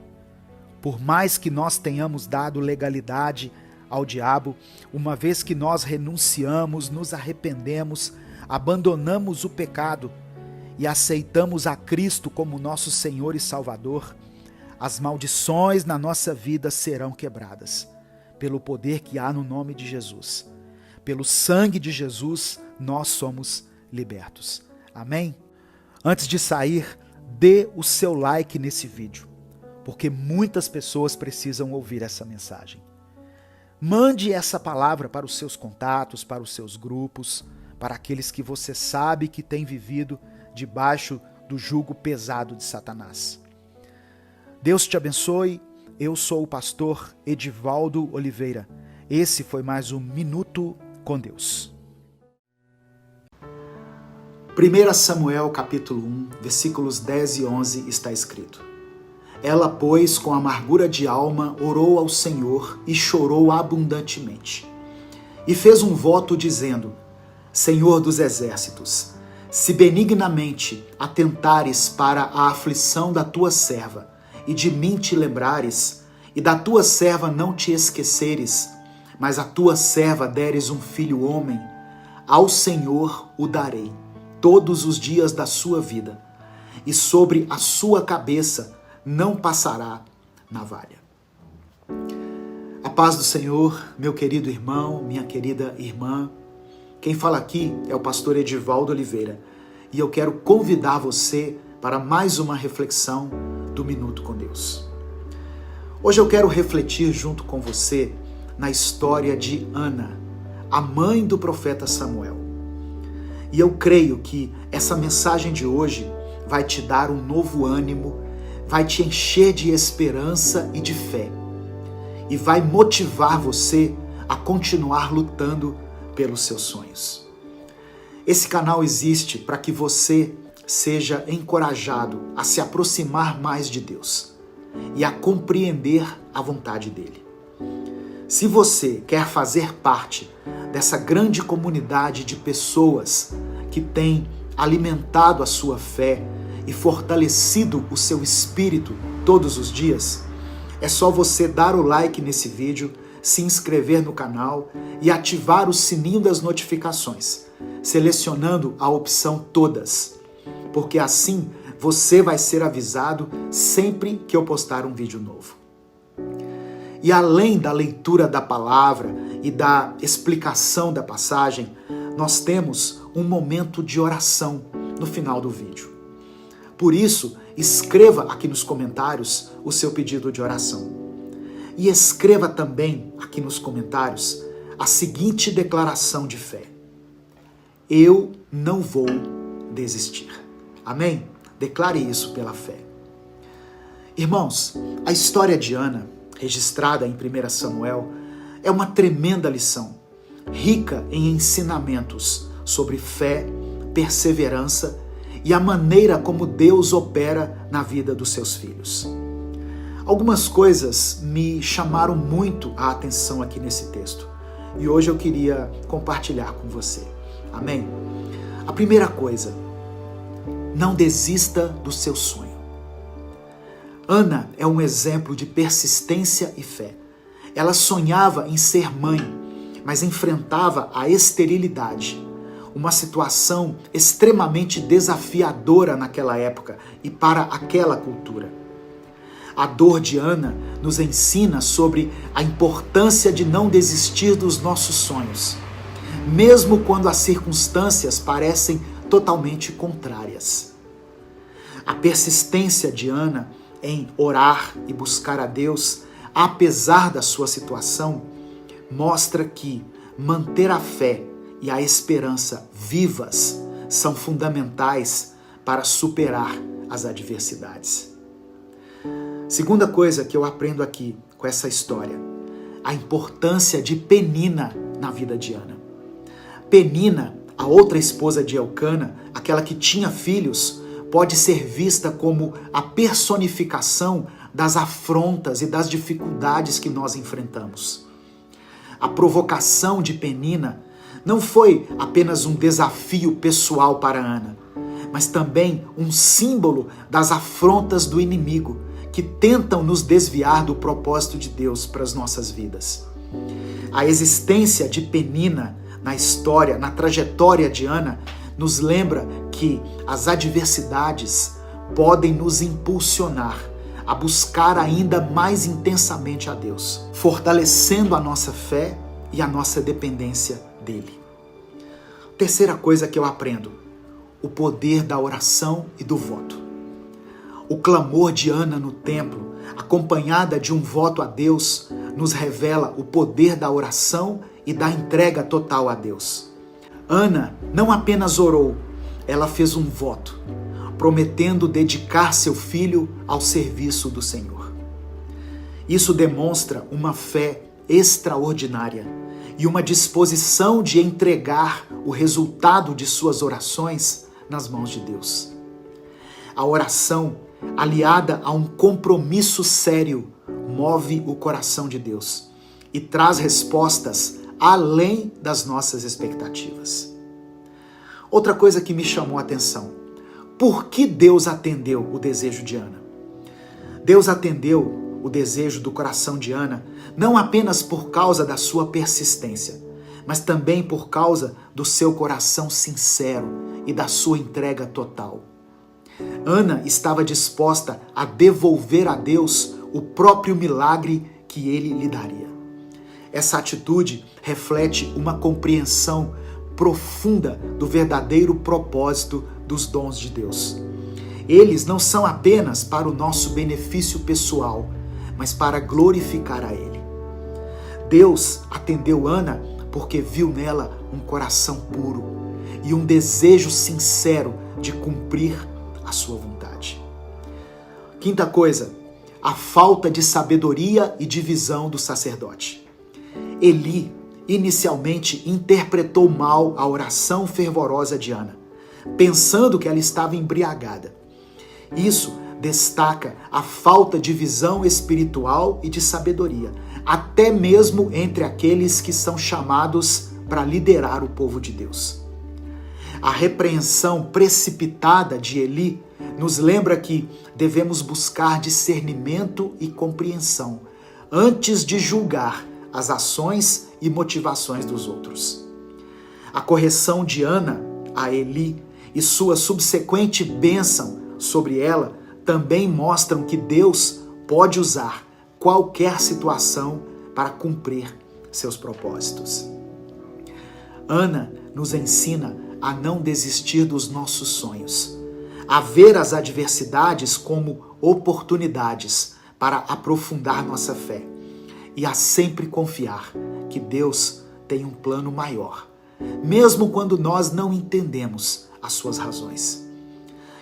Por mais que nós tenhamos dado legalidade ao diabo, uma vez que nós renunciamos, nos arrependemos, abandonamos o pecado e aceitamos a Cristo como nosso Senhor e Salvador, as maldições na nossa vida serão quebradas. Pelo poder que há no nome de Jesus. Pelo sangue de Jesus, nós somos libertos. Amém? Antes de sair, dê o seu like nesse vídeo, porque muitas pessoas precisam ouvir essa mensagem. Mande essa palavra para os seus contatos, para os seus grupos, para aqueles que você sabe que têm vivido debaixo do jugo pesado de Satanás. Deus te abençoe. Eu sou o pastor Edivaldo Oliveira. Esse foi mais um Minuto com Deus. 1 Samuel capítulo 1, versículos 10 e 11 está escrito: Ela, pois, com amargura de alma, orou ao Senhor e chorou abundantemente. E fez um voto dizendo: Senhor dos exércitos, se benignamente atentares para a aflição da tua serva, e de mim te lembrares, e da tua serva não te esqueceres, mas a tua serva deres um filho homem, ao Senhor o darei, todos os dias da sua vida, e sobre a sua cabeça não passará navalha. A paz do Senhor, meu querido irmão, minha querida irmã. Quem fala aqui é o pastor Edivaldo Oliveira, e eu quero convidar você para mais uma reflexão do Minuto com Deus. Hoje eu quero refletir junto com você na história de Ana, a mãe do profeta Samuel. E eu creio que essa mensagem de hoje vai te dar um novo ânimo, vai te encher de esperança e de fé, e vai motivar você a continuar lutando pelos seus sonhos. Esse canal existe para que você seja encorajado a se aproximar mais de Deus e a compreender a vontade dele. Se você quer fazer parte dessa grande comunidade de pessoas que tem alimentado a sua fé e fortalecido o seu espírito todos os dias, é só você dar o like nesse vídeo, se inscrever no canal e ativar o sininho das notificações, selecionando a opção Todas, porque assim você vai ser avisado sempre que eu postar um vídeo novo. E além da leitura da palavra e da explicação da passagem, nós temos um momento de oração no final do vídeo. Por isso, escreva aqui nos comentários o seu pedido de oração. E escreva também aqui nos comentários a seguinte declaração de fé: eu não vou desistir. Amém? Declare isso pela fé. Irmãos, a história de Ana, registrada em 1 Samuel, é uma tremenda lição, rica em ensinamentos sobre fé, perseverança e a maneira como Deus opera na vida dos seus filhos. Algumas coisas me chamaram muito a atenção aqui nesse texto, e hoje eu queria compartilhar com você. Amém? A primeira coisa, não desista do seu sonho. Ana é um exemplo de persistência e fé. Ela sonhava em ser mãe, mas enfrentava a esterilidade, uma situação extremamente desafiadora naquela época e para aquela cultura. A dor de Ana nos ensina sobre a importância de não desistir dos nossos sonhos, mesmo quando as circunstâncias parecem totalmente contrárias. A persistência de Ana em orar e buscar a Deus, apesar da sua situação, mostra que manter a fé e a esperança vivas são fundamentais para superar as adversidades. Segunda coisa que eu aprendo aqui com essa história, a importância de Penina na vida de Ana. Penina, a outra esposa de Elcana, aquela que tinha filhos, pode ser vista como a personificação das afrontas e das dificuldades que nós enfrentamos. A provocação de Penina não foi apenas um desafio pessoal para Ana, mas também um símbolo das afrontas do inimigo que tentam nos desviar do propósito de Deus para as nossas vidas. A existência de Penina na história, na trajetória de Ana, nos lembra que as adversidades podem nos impulsionar a buscar ainda mais intensamente a Deus, fortalecendo a nossa fé e a nossa dependência dele. Terceira coisa que eu aprendo, o poder da oração e do voto. O clamor de Ana no templo, acompanhada de um voto a Deus, nos revela o poder da oração e da entrega total a Deus. Ana não apenas orou, ela fez um voto, prometendo dedicar seu filho ao serviço do Senhor. Isso demonstra uma fé extraordinária e uma disposição de entregar o resultado de suas orações nas mãos de Deus. A oração, aliada a um compromisso sério, move o coração de Deus e traz respostas além das nossas expectativas. Outra coisa que me chamou a atenção, por que Deus atendeu o desejo de Ana? Deus atendeu o desejo do coração de Ana não apenas por causa da sua persistência, mas também por causa do seu coração sincero e da sua entrega total. Ana estava disposta a devolver a Deus o próprio milagre que ele lhe daria. Essa atitude reflete uma compreensão profunda do verdadeiro propósito dos dons de Deus. Eles não são apenas para o nosso benefício pessoal, mas para glorificar a Ele. Deus atendeu Ana porque viu nela um coração puro e um desejo sincero de cumprir a sua vontade. Quinta coisa, a falta de sabedoria e de visão do sacerdote. Eli inicialmente interpretou mal a oração fervorosa de Ana, pensando que ela estava embriagada. Isso destaca a falta de visão espiritual e de sabedoria, até mesmo entre aqueles que são chamados para liderar o povo de Deus. A repreensão precipitada de Eli nos lembra que devemos buscar discernimento e compreensão antes de julgar as ações e motivações dos outros. A correção de Ana a Eli e sua subsequente bênção sobre ela também mostram que Deus pode usar qualquer situação para cumprir seus propósitos. Ana nos ensina a não desistir dos nossos sonhos, a ver as adversidades como oportunidades para aprofundar nossa fé e a sempre confiar que Deus tem um plano maior, mesmo quando nós não entendemos as suas razões.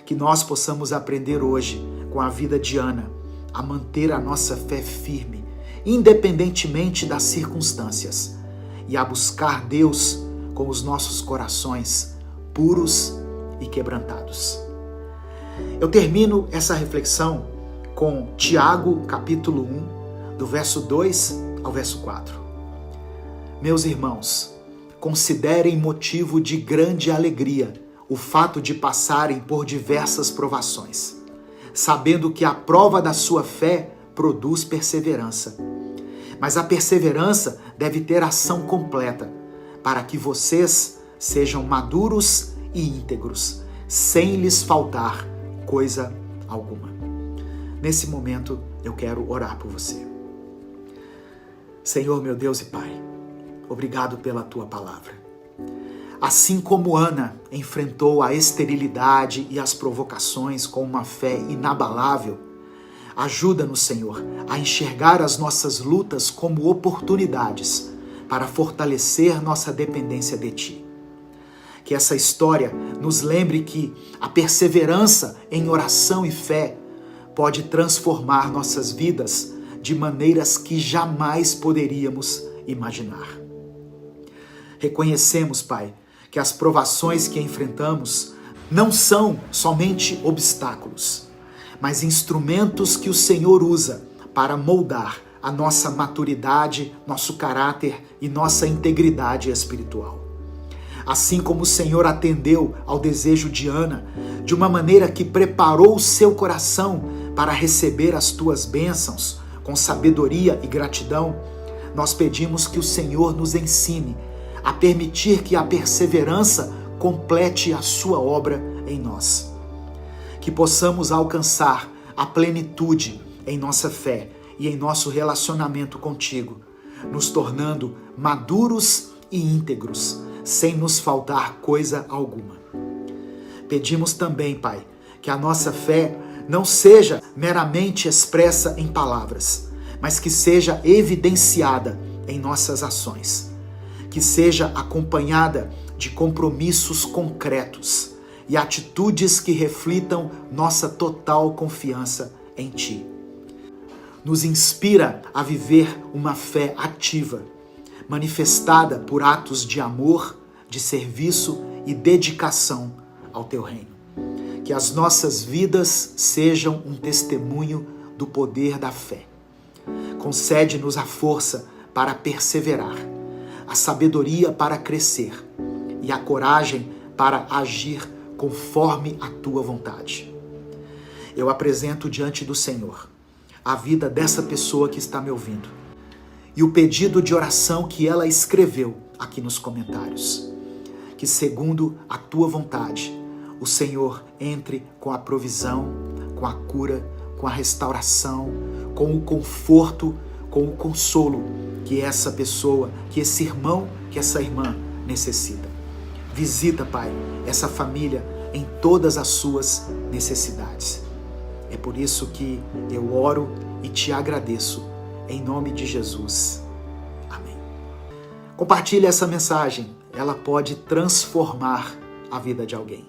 Que nós possamos aprender hoje, com a vida de Ana, a manter a nossa fé firme, independentemente das circunstâncias, e a buscar Deus com os nossos corações puros e quebrantados. Eu termino essa reflexão com Tiago, capítulo 1, do verso 2 ao verso 4. Meus irmãos, considerem motivo de grande alegria o fato de passarem por diversas provações, sabendo que a prova da sua fé produz perseverança. Mas a perseverança deve ter ação completa, para que vocês sejam maduros e íntegros, sem lhes faltar coisa alguma. Nesse momento, eu quero orar por você. Senhor, meu Deus e Pai, obrigado pela Tua palavra. Assim como Ana enfrentou a esterilidade e as provocações com uma fé inabalável, ajuda-nos, Senhor, a enxergar as nossas lutas como oportunidades para fortalecer nossa dependência de Ti. Que essa história nos lembre que a perseverança em oração e fé pode transformar nossas vidas de maneiras que jamais poderíamos imaginar. Reconhecemos, Pai, que as provações que enfrentamos não são somente obstáculos, mas instrumentos que o Senhor usa para moldar a nossa maturidade, nosso caráter e nossa integridade espiritual. Assim como o Senhor atendeu ao desejo de Ana, de uma maneira que preparou o seu coração para receber as tuas bênçãos com sabedoria e gratidão, nós pedimos que o Senhor nos ensine a permitir que a perseverança complete a sua obra em nós. Que possamos alcançar a plenitude em nossa fé e em nosso relacionamento contigo, nos tornando maduros e íntegros, sem nos faltar coisa alguma. Pedimos também, Pai, que a nossa fé não seja meramente expressa em palavras, mas que seja evidenciada em nossas ações, que seja acompanhada de compromissos concretos e atitudes que reflitam nossa total confiança em Ti. Nos inspira a viver uma fé ativa, manifestada por atos de amor, de serviço e dedicação ao Teu reino. Que as nossas vidas sejam um testemunho do poder da fé. Concede-nos a força para perseverar, a sabedoria para crescer e a coragem para agir conforme a Tua vontade. Eu apresento diante do Senhor a vida dessa pessoa que está me ouvindo e o pedido de oração que ela escreveu aqui nos comentários. Que, segundo a Tua vontade, o Senhor entre com a provisão, com a cura, com a restauração, com o conforto, com o consolo que essa pessoa, que esse irmão, que essa irmã necessita. Visita, Pai, essa família em todas as suas necessidades. É por isso que eu oro e Te agradeço, em nome de Jesus. Amém. Compartilhe essa mensagem, ela pode transformar a vida de alguém.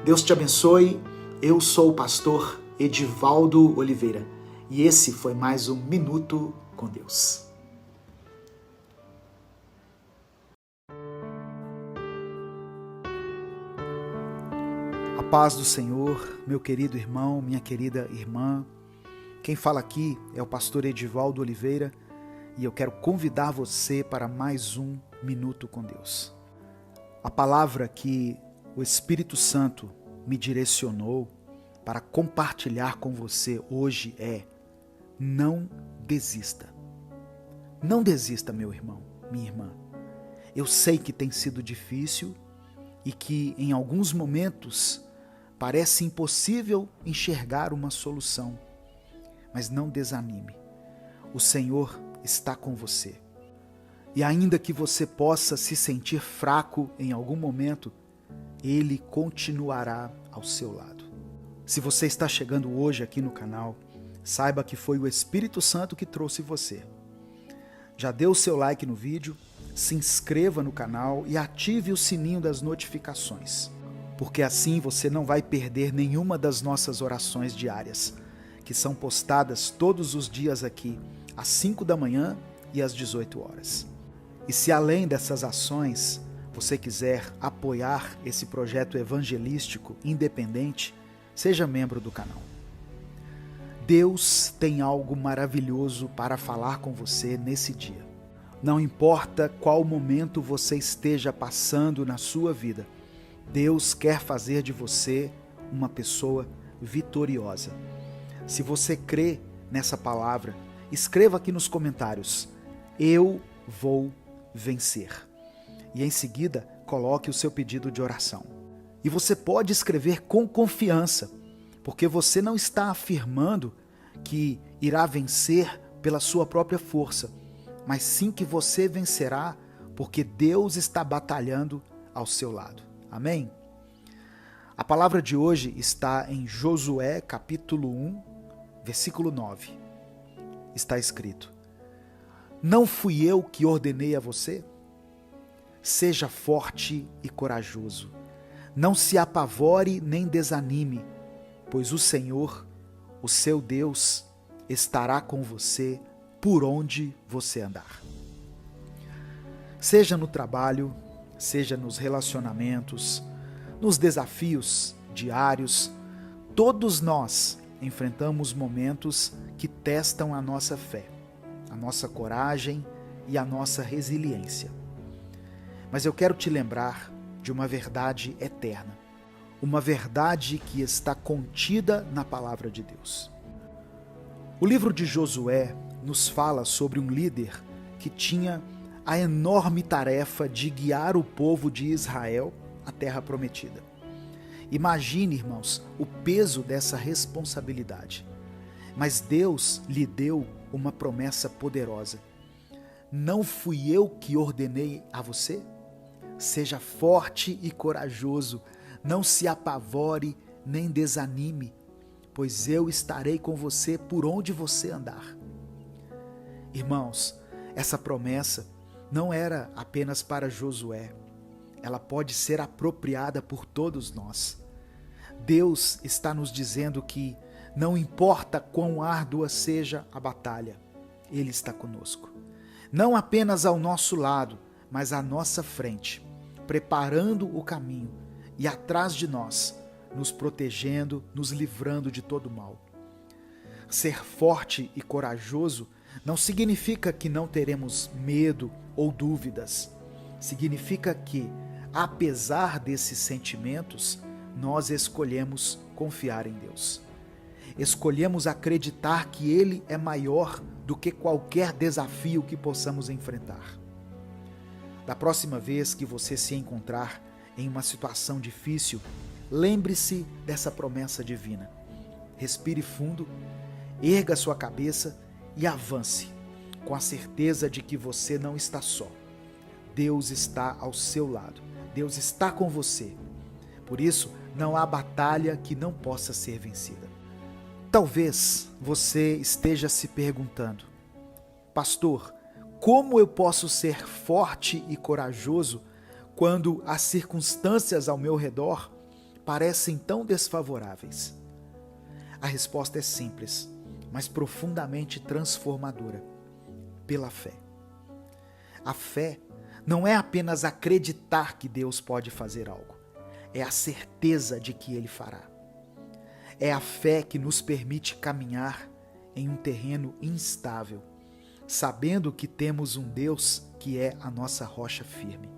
Deus te abençoe. Eu sou o pastor Edivaldo Oliveira e esse foi mais um Minuto com Deus. A paz do Senhor, meu querido irmão, minha querida irmã. Quem fala aqui é o pastor Edivaldo Oliveira e eu quero convidar você para mais um Minuto com Deus. A palavra que o Espírito Santo me direcionou para compartilhar com você hoje é: não desista. Não desista, meu irmão, minha irmã. Eu sei que tem sido difícil e que em alguns momentos parece impossível enxergar uma solução, mas não desanime. O Senhor está com você. E ainda que você possa se sentir fraco em algum momento, Ele continuará ao seu lado. Se você está chegando hoje aqui no canal, saiba que foi o Espírito Santo que trouxe você. Já dê o seu like no vídeo, se inscreva no canal e ative o sininho das notificações, porque assim você não vai perder nenhuma das nossas orações diárias, que são postadas todos os dias aqui, às 5 da manhã e às 18 horas. E se além dessas ações, você quiser apoiar esse projeto evangelístico independente, seja membro do canal. Deus tem algo maravilhoso para falar com você nesse dia. Não importa qual momento você esteja passando na sua vida, Deus quer fazer de você uma pessoa vitoriosa. Se você crê nessa palavra, escreva aqui nos comentários: eu vou vencer. E em seguida, coloque o seu pedido de oração. E você pode escrever com confiança, porque você não está afirmando que irá vencer pela sua própria força, mas sim que você vencerá porque Deus está batalhando ao seu lado. Amém? A palavra de hoje está em Josué capítulo 1, versículo 9. Está escrito: não fui eu que ordenei a você? Seja forte e corajoso. Não se apavore nem desanime, pois o Senhor, o seu Deus, estará com você por onde você andar. Seja no trabalho, seja nos relacionamentos, nos desafios diários, todos nós enfrentamos momentos que testam a nossa fé, a nossa coragem e a nossa resiliência. Mas eu quero te lembrar de uma verdade eterna, uma verdade que está contida na palavra de Deus. O livro de Josué nos fala sobre um líder que tinha a enorme tarefa de guiar o povo de Israel à terra prometida. Imagine, irmãos, o peso dessa responsabilidade. Mas Deus lhe deu uma promessa poderosa. Não fui eu que ordenei a você? Seja forte e corajoso, não se apavore nem desanime, pois eu estarei com você por onde você andar. Irmãos, essa promessa não era apenas para Josué, ela pode ser apropriada por todos nós. Deus está nos dizendo que não importa quão árdua seja a batalha, Ele está conosco. Não apenas ao nosso lado, mas à nossa frente, preparando o caminho e atrás de nós, nos protegendo, nos livrando de todo mal. Ser forte e corajoso não significa que não teremos medo ou dúvidas. Significa que, apesar desses sentimentos, nós escolhemos confiar em Deus. Escolhemos acreditar que Ele é maior do que qualquer desafio que possamos enfrentar. Da próxima vez que você se encontrar em uma situação difícil, lembre-se dessa promessa divina. Respire fundo, erga sua cabeça e avance, com a certeza de que você não está só. Deus está ao seu lado, Deus está com você. Por isso, não há batalha que não possa ser vencida. Talvez você esteja se perguntando: pastor, como eu posso ser forte e corajoso quando as circunstâncias ao meu redor parecem tão desfavoráveis? A resposta é simples, mas profundamente transformadora: pela fé. A fé não é apenas acreditar que Deus pode fazer algo, é a certeza de que Ele fará. É a fé que nos permite caminhar em um terreno instável, sabendo que temos um Deus que é a nossa rocha firme.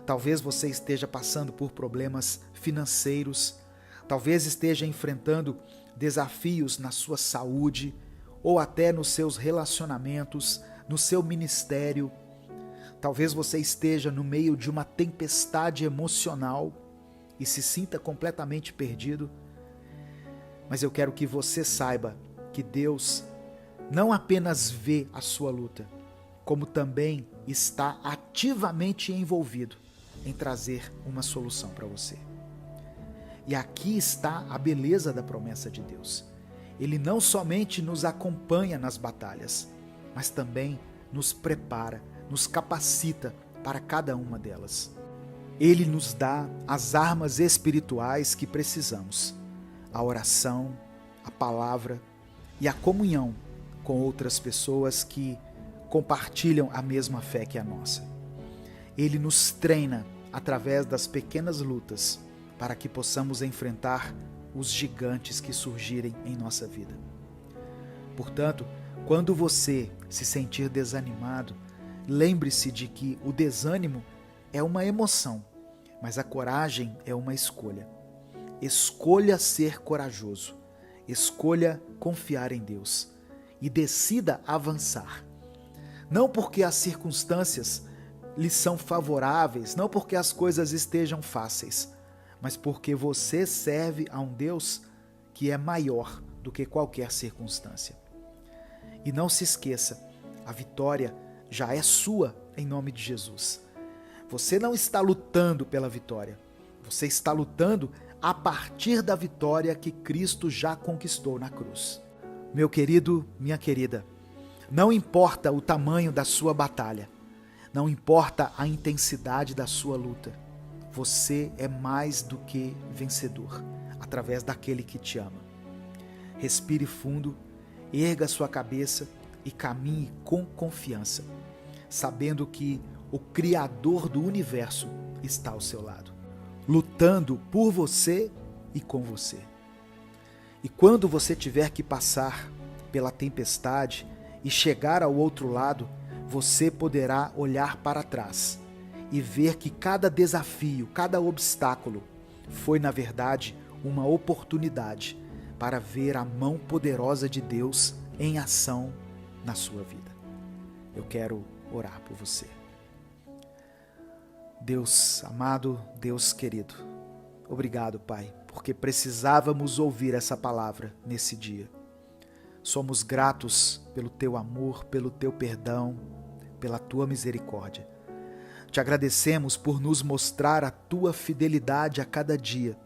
Talvez você esteja passando por problemas financeiros, talvez esteja enfrentando desafios na sua saúde ou até nos seus relacionamentos, no seu ministério. Talvez você esteja no meio de uma tempestade emocional e se sinta completamente perdido. Mas eu quero que você saiba que Deus não apenas vê a sua luta, como também está ativamente envolvido em trazer uma solução para você. E aqui está a beleza da promessa de Deus. Ele não somente nos acompanha nas batalhas, mas também nos prepara, nos capacita para cada uma delas. Ele nos dá as armas espirituais que precisamos: a oração, a palavra e a comunhão com outras pessoas que compartilham a mesma fé que a nossa. Ele nos treina através das pequenas lutas para que possamos enfrentar os gigantes que surgirem em nossa vida. Portanto, quando você se sentir desanimado, lembre-se de que o desânimo é uma emoção, mas a coragem é uma escolha. Escolha ser corajoso, escolha confiar em Deus e decida avançar. Não porque as circunstâncias lhe são favoráveis, não porque as coisas estejam fáceis, mas porque você serve a um Deus que é maior do que qualquer circunstância. E não se esqueça, a vitória já é sua em nome de Jesus. Você não está lutando pela vitória, você está lutando a partir da vitória que Cristo já conquistou na cruz. Meu querido, minha querida, não importa o tamanho da sua batalha, não importa a intensidade da sua luta, você é mais do que vencedor, através daquele que te ama. Respire fundo, erga sua cabeça e caminhe com confiança, sabendo que o Criador do universo está ao seu lado, lutando por você e com você. E quando você tiver que passar pela tempestade e chegar ao outro lado, você poderá olhar para trás e ver que cada desafio, cada obstáculo foi, na verdade, uma oportunidade para ver a mão poderosa de Deus em ação na sua vida. Eu quero orar por você. Deus amado, Deus querido, obrigado, Pai, porque precisávamos ouvir essa palavra nesse dia. Somos gratos pelo Teu amor, pelo Teu perdão, pela Tua misericórdia. Te agradecemos por nos mostrar a Tua fidelidade a cada dia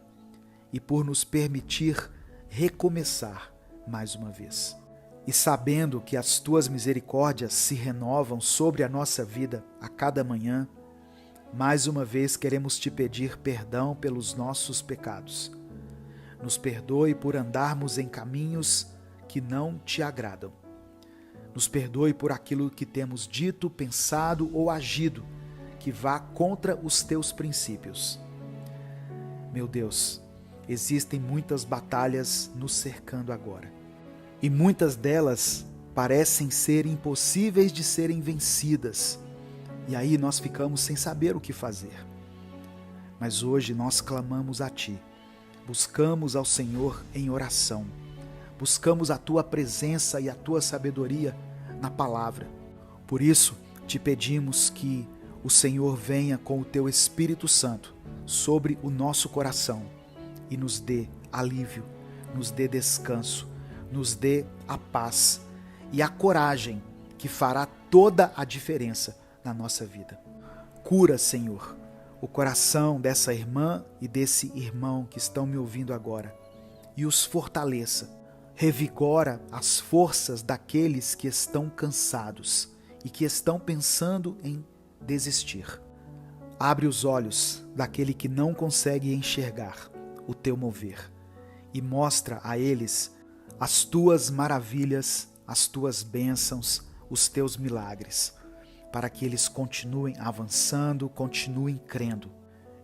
e por nos permitir recomeçar mais uma vez. E sabendo que as Tuas misericórdias se renovam sobre a nossa vida a cada manhã, mais uma vez queremos Te pedir perdão pelos nossos pecados. Nos perdoe por andarmos em caminhos que não Te agradam. Nos perdoe por aquilo que temos dito, pensado ou agido que vá contra os Teus princípios. Meu Deus, existem muitas batalhas nos cercando agora. E muitas delas parecem ser impossíveis de serem vencidas. E aí nós ficamos sem saber o que fazer. Mas hoje nós clamamos a Ti. Buscamos ao Senhor em oração. Buscamos a Tua presença e a Tua sabedoria na palavra. Por isso, Te pedimos que o Senhor venha com o Teu Espírito Santo sobre o nosso coração e nos dê alívio, nos dê descanso, nos dê a paz e a coragem que fará toda a diferença na nossa vida. Cura, Senhor, o coração dessa irmã e desse irmão que estão me ouvindo agora e os fortaleça. Revigora as forças daqueles que estão cansados e que estão pensando em desistir. Abre os olhos daquele que não consegue enxergar o Teu mover e mostra a eles as Tuas maravilhas, as Tuas bênçãos, os Teus milagres, para que eles continuem avançando, continuem crendo.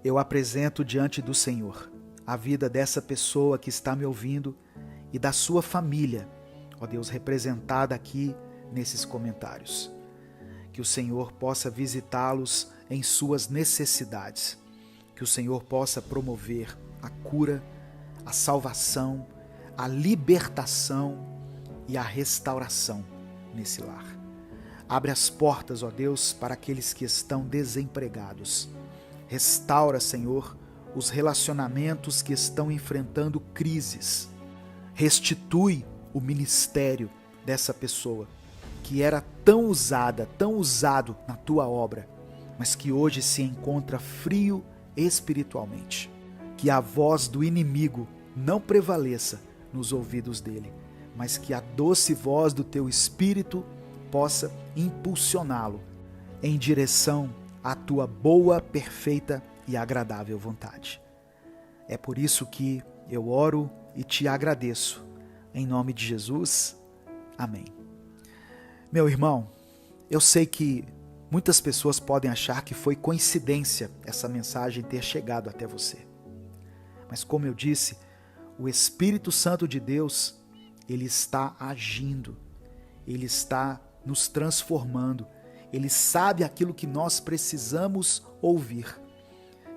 Eu apresento diante do Senhor a vida dessa pessoa que está me ouvindo e da sua família, ó Deus, representada aqui nesses comentários. Que o Senhor possa visitá-los em suas necessidades, que o Senhor possa promover a cura, a salvação, a libertação e a restauração nesse lar. Abre as portas, ó Deus, para aqueles que estão desempregados. Restaura, Senhor, os relacionamentos que estão enfrentando crises. Restitui o ministério dessa pessoa, que era tão usado na Tua obra, mas que hoje se encontra frio espiritualmente. Que a voz do inimigo não prevaleça nos ouvidos dele, mas que a doce voz do Teu Espírito possa impulsioná-lo em direção à Tua boa, perfeita e agradável vontade. É por isso que eu oro e Te agradeço. Em nome de Jesus, amém. Meu irmão, eu sei que muitas pessoas podem achar que foi coincidência essa mensagem ter chegado até você. Mas como eu disse, o Espírito Santo de Deus, Ele está agindo, Ele está nos transformando Ele sabe aquilo que nós precisamos ouvir.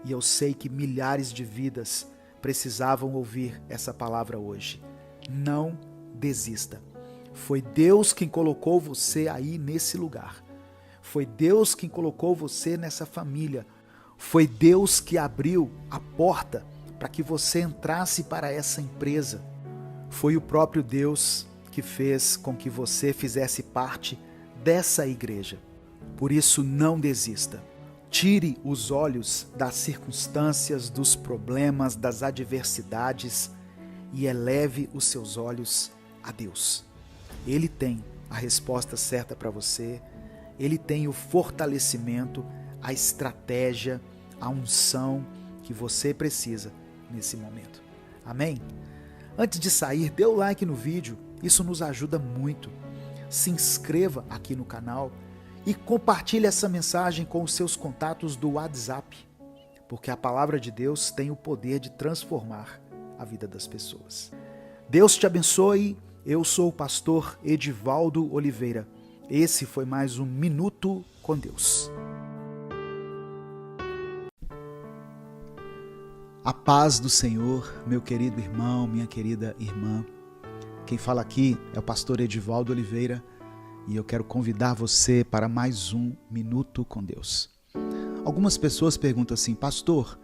E eu sei que milhares de vidas precisavam ouvir essa palavra hoje. Não desista. Foi Deus quem colocou você aí nesse lugar. Foi Deus quem colocou você nessa família. Foi Deus que abriu a porta para que você entrasse para essa empresa. Foi o próprio Deus que fez com que você fizesse parte dessa igreja. Por isso, não desista. Tire os olhos das circunstâncias, dos problemas, das adversidades e eleve os seus olhos a Deus. Ele tem a resposta certa para você, Ele tem o fortalecimento, a estratégia, a unção que você precisa nesse momento. Amém? Antes de sair, dê o like no vídeo, isso nos ajuda muito. Se inscreva aqui no canal e compartilhe essa mensagem com os seus contatos do WhatsApp, porque a palavra de Deus tem o poder de transformar a vida das pessoas. Deus te abençoe. Eu sou o pastor Edivaldo Oliveira. Esse foi mais um Minuto com Deus. A paz do Senhor, meu querido irmão, minha querida irmã. Quem fala aqui é o pastor Edivaldo Oliveira e eu quero convidar você para mais um Minuto com Deus. Algumas pessoas perguntam assim, pastor,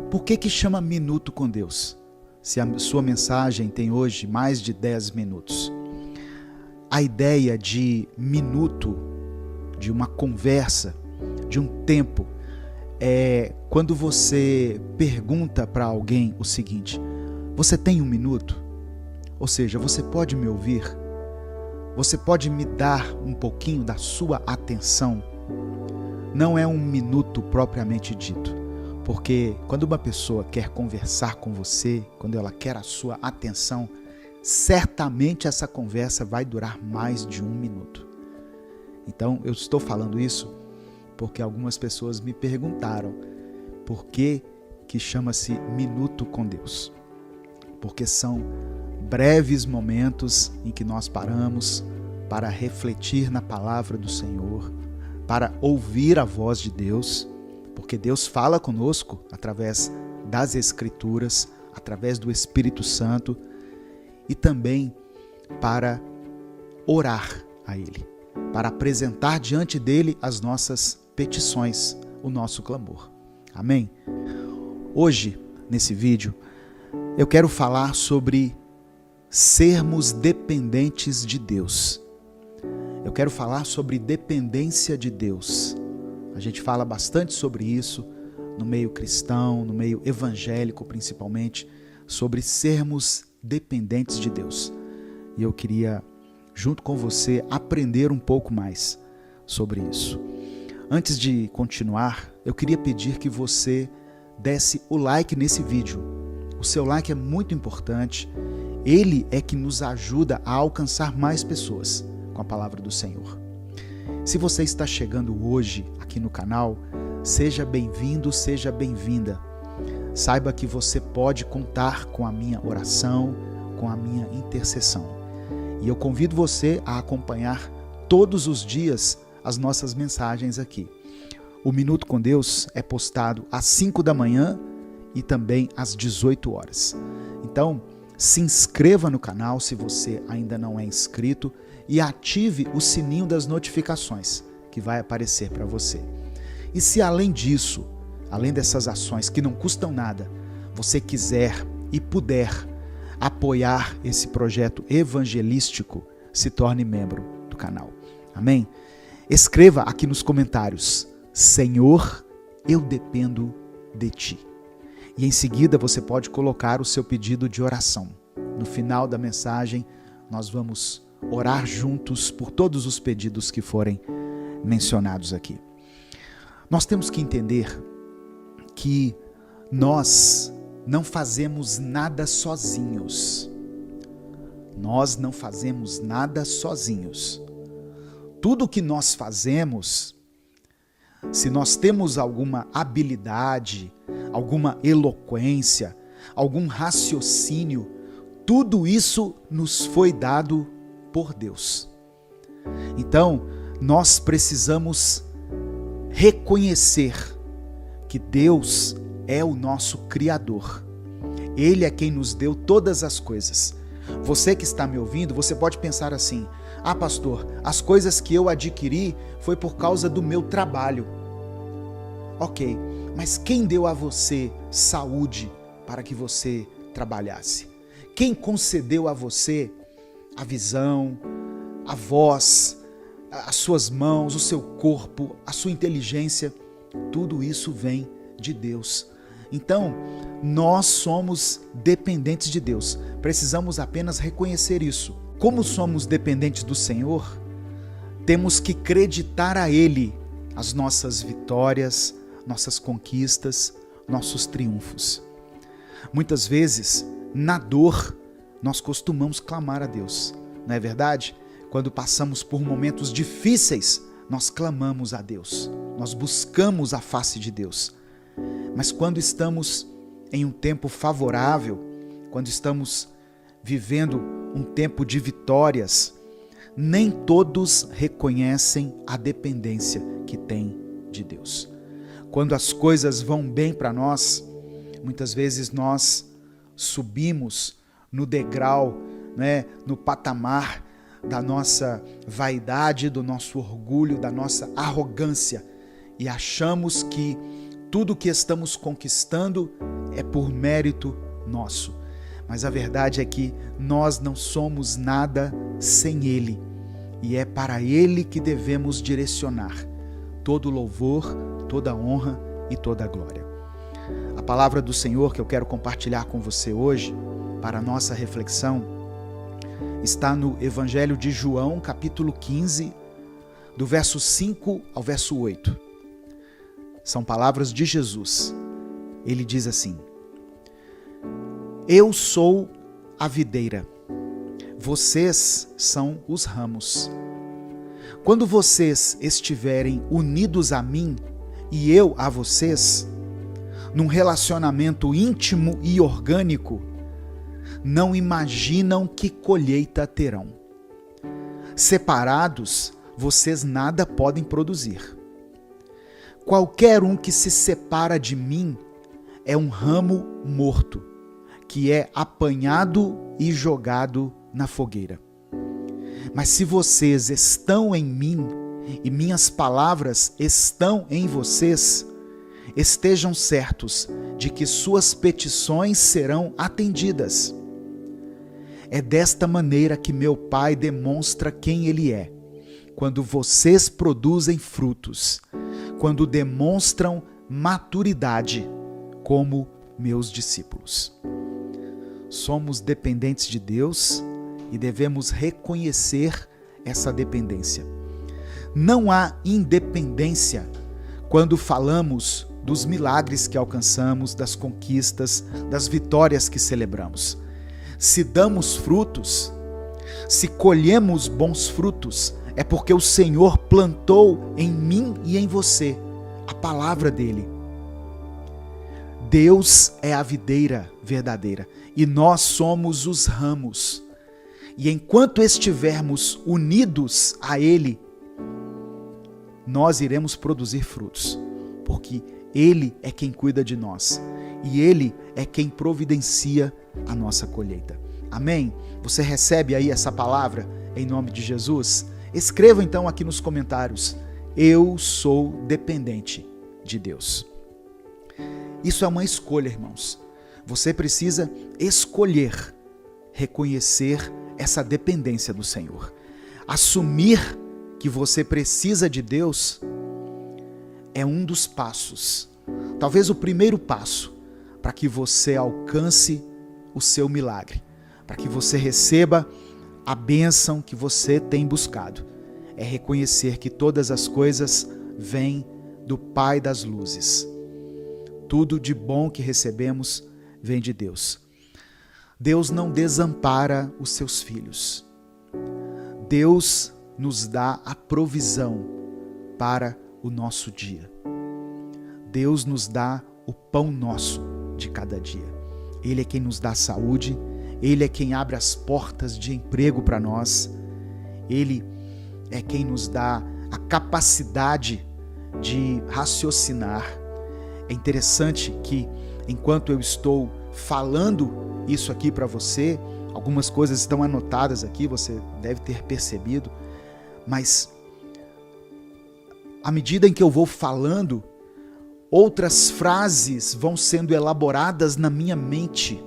por que chama Minuto com Deus? Se a sua mensagem tem hoje mais de 10 minutos. A ideia de minuto, de uma conversa, de um tempo, é quando você pergunta para alguém o seguinte, você tem um minuto? Ou seja, você pode me ouvir? Você pode me dar um pouquinho da sua atenção? Não é um minuto propriamente dito, porque quando uma pessoa quer conversar com você, quando ela quer a sua atenção, certamente essa conversa vai durar mais de 1 minuto. Então, eu estou falando isso porque algumas pessoas me perguntaram por que chama-se Minuto com Deus. Porque são breves momentos em que nós paramos para refletir na palavra do Senhor, para ouvir a voz de Deus, porque Deus fala conosco através das Escrituras, através do Espírito Santo e também para orar a Ele, para apresentar diante dele as nossas petições, o nosso clamor. Amém? Hoje, nesse vídeo, eu quero falar sobre sermos dependentes de Deus. Eu quero falar sobre dependência de Deus. A gente fala bastante sobre isso no meio cristão, no meio evangélico principalmente, sobre sermos dependentes de Deus. E eu queria, junto com você, aprender um pouco mais sobre isso. Antes de continuar, eu queria pedir que você desse o like nesse vídeo. O seu like é muito importante. Ele é que nos ajuda a alcançar mais pessoas com a palavra do Senhor. Se você está chegando hoje aqui no canal, seja bem-vindo, seja bem-vinda. Saiba que você pode contar com a minha oração, com a minha intercessão. E eu convido você a acompanhar todos os dias as nossas mensagens aqui. O Minuto com Deus é postado às 5 da manhã e também às 18 horas. Então, se inscreva no canal se você ainda não é inscrito e ative o sininho das notificações que vai aparecer para você. E se além disso, além dessas ações que não custam nada, você quiser e puder apoiar esse projeto evangelístico, se torne membro do canal. Amém? Escreva aqui nos comentários, Senhor, eu dependo de Ti. E em seguida você pode colocar o seu pedido de oração. No final da mensagem, nós vamos orar juntos por todos os pedidos que forem mencionados aqui. Nós temos que entender que nós não fazemos nada sozinhos. Nós não fazemos nada sozinhos. Tudo que nós fazemos, se nós temos alguma habilidade, alguma eloquência, algum raciocínio, tudo isso nos foi dado por Deus. Então, nós precisamos reconhecer que Deus é o nosso Criador. Ele é quem nos deu todas as coisas. Você que está me ouvindo, você pode pensar assim: ah, pastor, as coisas que eu adquiri foi por causa do meu trabalho. Ok, mas quem deu a você saúde para que você trabalhasse? Quem concedeu a você a visão, a voz, as suas mãos, o seu corpo, a sua inteligência? Tudo isso vem de Deus. Então, nós somos dependentes de Deus. Precisamos apenas reconhecer isso. Como somos dependentes do Senhor, temos que acreditar a Ele as nossas vitórias, nossas conquistas, nossos triunfos. Muitas vezes, na dor, nós costumamos clamar a Deus. Não é verdade? Quando passamos por momentos difíceis, nós clamamos a Deus. Nós buscamos a face de Deus. Mas quando estamos em um tempo favorável, quando estamos vivendo um tempo de vitórias, nem todos reconhecem a dependência que tem de Deus. Quando as coisas vão bem para nós, muitas vezes nós subimos no degrau, no patamar da nossa vaidade, do nosso orgulho, da nossa arrogância, e achamos que tudo que estamos conquistando é por mérito nosso. Mas a verdade é que nós não somos nada sem Ele, e é para Ele que devemos direcionar todo louvor, toda honra e toda glória. A palavra do Senhor que eu quero compartilhar com você hoje, para a nossa reflexão, está no Evangelho de João, capítulo 15, do verso 5 ao verso 8. São palavras de Jesus. Ele diz assim: eu sou a videira, vocês são os ramos. Quando vocês estiverem unidos a mim e eu a vocês, num relacionamento íntimo e orgânico, não imaginam que colheita terão. Separados, vocês nada podem produzir. Qualquer um que se separa de mim é um ramo morto, que é apanhado e jogado na fogueira. Mas se vocês estão em mim e minhas palavras estão em vocês, estejam certos de que suas petições serão atendidas. É desta maneira que meu Pai demonstra quem Ele é, quando vocês produzem frutos, quando demonstram maturidade como meus discípulos. Somos dependentes de Deus e devemos reconhecer essa dependência. Não há independência quando falamos dos milagres que alcançamos, das conquistas, das vitórias que celebramos. Se damos frutos, se colhemos bons frutos, é porque o Senhor plantou em mim e em você a palavra dele. Deus é a videira verdadeira e nós somos os ramos. E enquanto estivermos unidos a Ele, nós iremos produzir frutos, porque Ele é quem cuida de nós e Ele é quem providencia a nossa colheita. Amém? Você recebe aí essa palavra em nome de Jesus? Escreva então aqui nos comentários: eu sou dependente de Deus. Isso é uma escolha, irmãos. Você precisa escolher reconhecer essa dependência do Senhor. Assumir que você precisa de Deus é um dos passos, talvez o primeiro passo, para que você alcance o seu milagre, para que você receba a bênção que você tem buscado. É reconhecer que todas as coisas vêm do Pai das luzes. Tudo de bom que recebemos vem de Deus. Deus não desampara os seus filhos. Deus nos dá a provisão para o nosso dia. Deus nos dá o pão nosso de cada dia. Ele é quem nos dá saúde, Ele é quem abre as portas de emprego para nós, Ele é quem nos dá a capacidade de raciocinar. É interessante que, enquanto eu estou falando isso aqui para você, algumas coisas estão anotadas aqui, você deve ter percebido, mas à medida em que eu vou falando, outras frases vão sendo elaboradas na minha mente.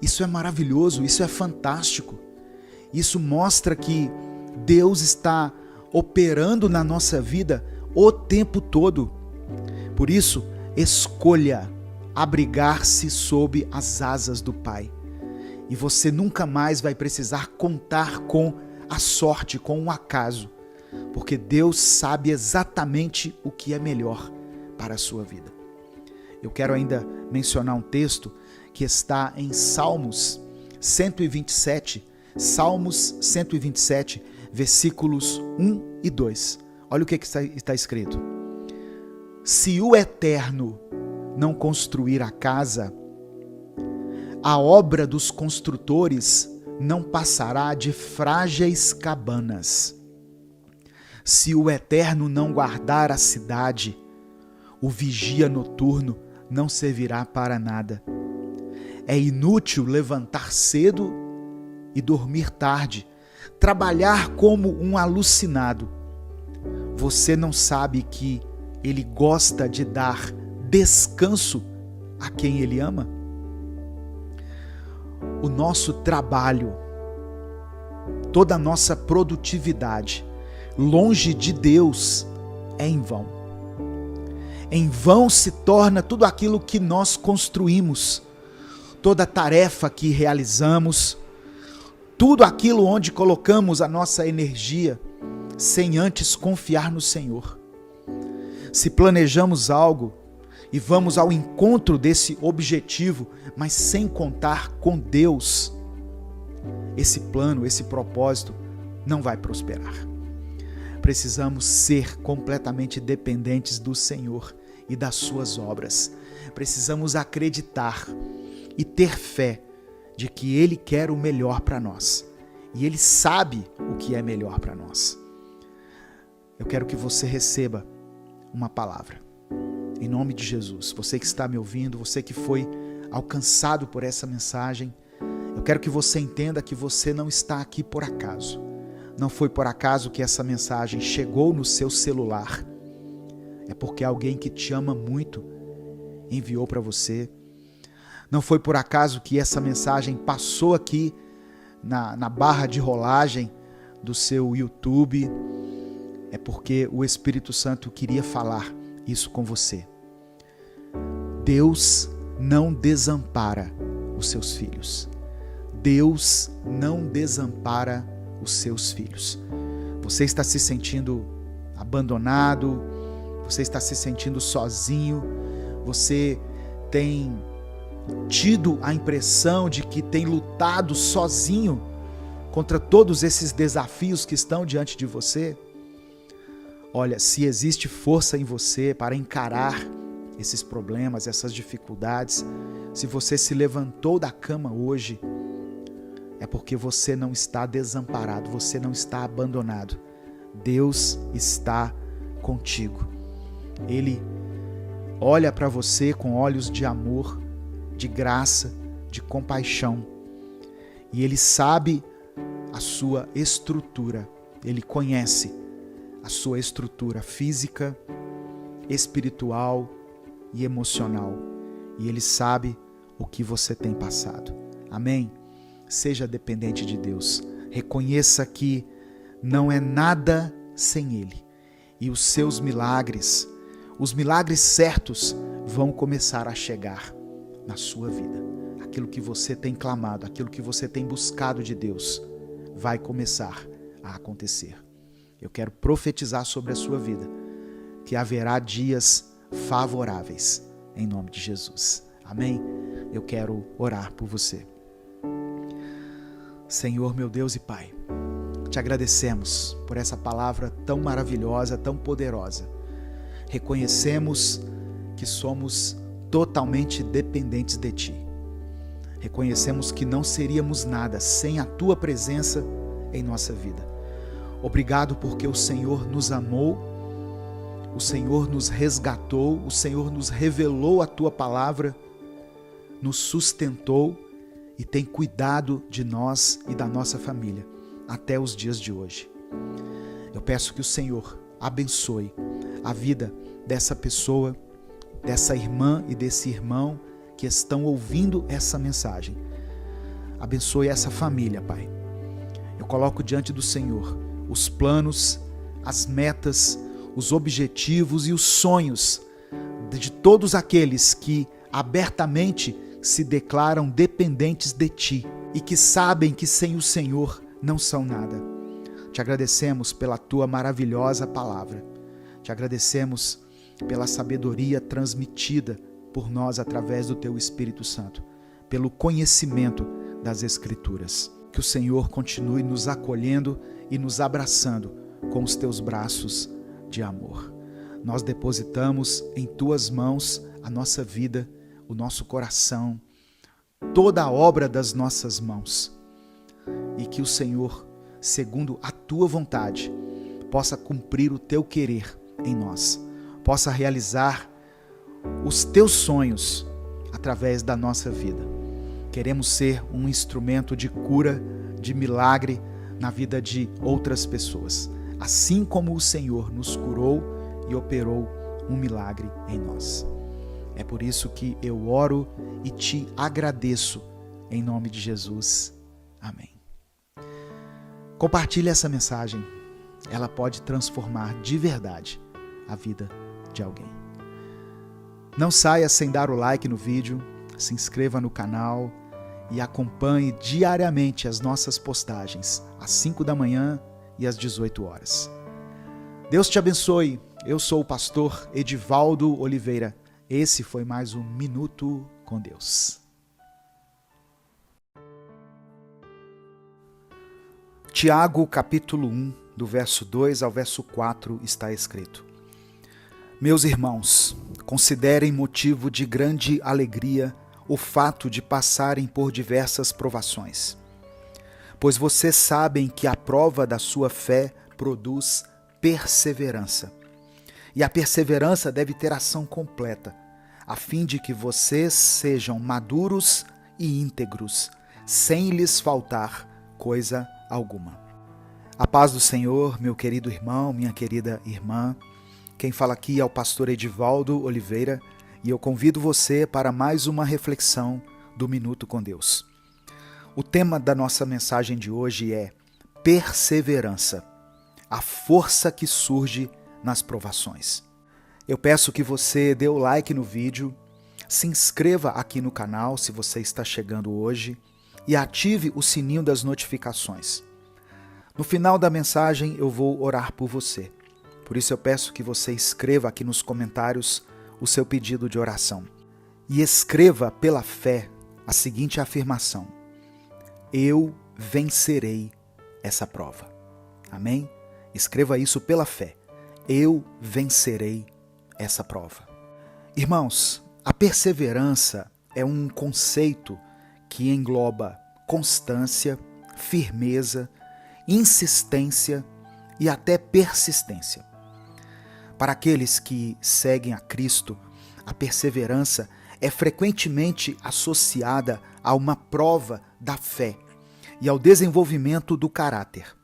Isso é maravilhoso, isso é fantástico. Isso mostra que Deus está operando na nossa vida o tempo todo. Por isso, escolha abrigar-se sob as asas do Pai. E você nunca mais vai precisar contar com a sorte, com o acaso, porque Deus sabe exatamente o que é melhor para a sua vida. Eu quero ainda mencionar um texto que está em Salmos 127, versículos 1 e 2. Olha o que está escrito. Se o Eterno não construir a casa, a obra dos construtores não passará de frágeis cabanas. Se o Eterno não guardar a cidade, o vigia noturno não servirá para nada. É inútil levantar cedo e dormir tarde, trabalhar como um alucinado. Você não sabe que Ele gosta de dar descanso a quem Ele ama? O nosso trabalho, toda a nossa produtividade, longe de Deus, é em vão. Em vão se torna tudo aquilo que nós construímos, toda tarefa que realizamos, tudo aquilo onde colocamos a nossa energia, sem antes confiar no Senhor. Se planejamos algo e vamos ao encontro desse objetivo, mas sem contar com Deus, esse plano, esse propósito não vai prosperar. Precisamos ser completamente dependentes do Senhor e das suas obras. Precisamos acreditar e ter fé de que Ele quer o melhor para nós. E Ele sabe o que é melhor para nós. Eu quero que você receba uma palavra. Em nome de Jesus. Você que está me ouvindo, você que foi alcançado por essa mensagem, eu quero que você entenda que você não está aqui por acaso. Não foi por acaso que essa mensagem chegou no seu celular. É porque alguém que te ama muito enviou para você. Não foi por acaso que essa mensagem passou aqui na barra de rolagem do seu YouTube. É porque o Espírito Santo queria falar isso com você. Deus não desampara os seus filhos. Deus não desampara os seus filhos. Você está se sentindo abandonado, você está se sentindo sozinho, você tem tido a impressão de que tem lutado sozinho contra todos esses desafios que estão diante de você. Olha, se existe força em você para encarar esses problemas, essas dificuldades, se você se levantou da cama hoje, é porque você não está desamparado, você não está abandonado. Deus está contigo. Ele olha para você com olhos de amor, de graça, de compaixão. E Ele sabe a sua estrutura, Ele conhece a sua estrutura física, espiritual e emocional. E Ele sabe o que você tem passado. Amém? Seja dependente de Deus. Reconheça que não é nada sem Ele. E os seus milagres, os milagres certos, vão começar a chegar na sua vida. Aquilo que você tem clamado, aquilo que você tem buscado de Deus, vai começar a acontecer. Eu quero profetizar sobre a sua vida que haverá dias favoráveis, em nome de Jesus. Amém? Eu quero orar por você. Senhor, meu Deus e Pai, te agradecemos por essa palavra tão maravilhosa, tão poderosa. Reconhecemos que somos totalmente dependentes de Ti. Reconhecemos que não seríamos nada sem a Tua presença em nossa vida. Obrigado porque o Senhor nos amou, o Senhor nos resgatou, o Senhor nos revelou a Tua palavra, nos sustentou e tem cuidado de nós e da nossa família até os dias de hoje. Eu peço que o Senhor abençoe a vida dessa pessoa, dessa irmã e desse irmão que estão ouvindo essa mensagem. Abençoe essa família, Pai. Eu coloco diante do Senhor os planos, as metas, os objetivos e os sonhos de todos aqueles que abertamente se declaram dependentes de Ti e que sabem que sem o Senhor não são nada. Te agradecemos pela Tua maravilhosa palavra. Te agradecemos pela sabedoria transmitida por nós através do Teu Espírito Santo, pelo conhecimento das Escrituras. Que o Senhor continue nos acolhendo e nos abraçando com os Teus braços de amor. Nós depositamos em Tuas mãos a nossa vida, o nosso coração, toda a obra das nossas mãos. E que o Senhor, segundo a Tua vontade, possa cumprir o Teu querer em nós, possa realizar os Teus sonhos através da nossa vida. Queremos ser um instrumento de cura, de milagre na vida de outras pessoas, assim como o Senhor nos curou e operou um milagre em nós. É por isso que eu oro e te agradeço em nome de Jesus. Amém. Compartilhe essa mensagem. Ela pode transformar de verdade a vida de alguém. Não saia sem dar o like no vídeo, se inscreva no canal e acompanhe diariamente as nossas postagens, às 5 da manhã e às 18 horas. Deus te abençoe. Eu sou o pastor Edivaldo Oliveira. Esse foi mais um Minuto com Deus. Tiago, capítulo 1, do verso 2 ao verso 4, está escrito: Meus irmãos, considerem motivo de grande alegria o fato de passarem por diversas provações, pois vocês sabem que a prova da sua fé produz perseverança. E a perseverança deve ter ação completa, a fim de que vocês sejam maduros e íntegros, sem lhes faltar coisa alguma. A paz do Senhor, meu querido irmão, minha querida irmã. Quem fala aqui é o pastor Edivaldo Oliveira e eu convido você para mais uma reflexão do Minuto com Deus. O tema da nossa mensagem de hoje é perseverança, a força que surge nas provações. Eu peço que você dê o like no vídeo, se inscreva aqui no canal se você está chegando hoje e ative o sininho das notificações. No final da mensagem eu vou orar por você. Por isso eu peço que você escreva aqui nos comentários o seu pedido de oração. E escreva pela fé a seguinte afirmação: eu vencerei essa prova. Amém? Escreva isso pela fé. Eu vencerei essa prova. Irmãos, a perseverança é um conceito que engloba constância, firmeza, insistência e até persistência. Para aqueles que seguem a Cristo, a perseverança é frequentemente associada a uma prova da fé e ao desenvolvimento do caráter.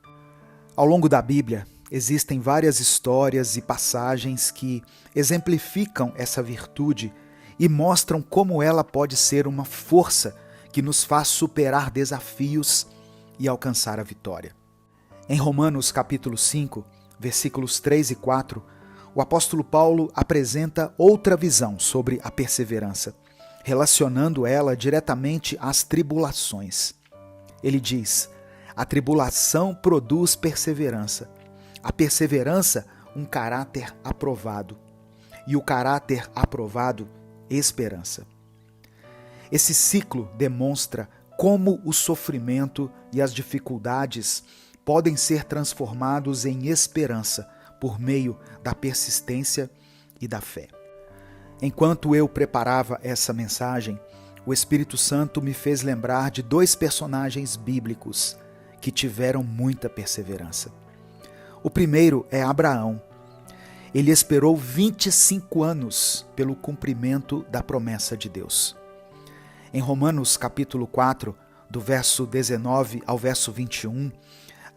Ao longo da Bíblia, existem várias histórias e passagens que exemplificam essa virtude e mostram como ela pode ser uma força que nos faz superar desafios e alcançar a vitória. Em Romanos capítulo 5, versículos 3 e 4, o apóstolo Paulo apresenta outra visão sobre a perseverança, relacionando ela diretamente às tribulações. Ele diz: a tribulação produz perseverança, a perseverança um caráter aprovado, e o caráter aprovado, esperança. Esse ciclo demonstra como o sofrimento e as dificuldades podem ser transformados em esperança por meio da persistência e da fé. Enquanto eu preparava essa mensagem, o Espírito Santo me fez lembrar de dois personagens bíblicos que tiveram muita perseverança. O primeiro é Abraão. Ele esperou 25 anos pelo cumprimento da promessa de Deus. Em Romanos capítulo 4, do verso 19 ao verso 21,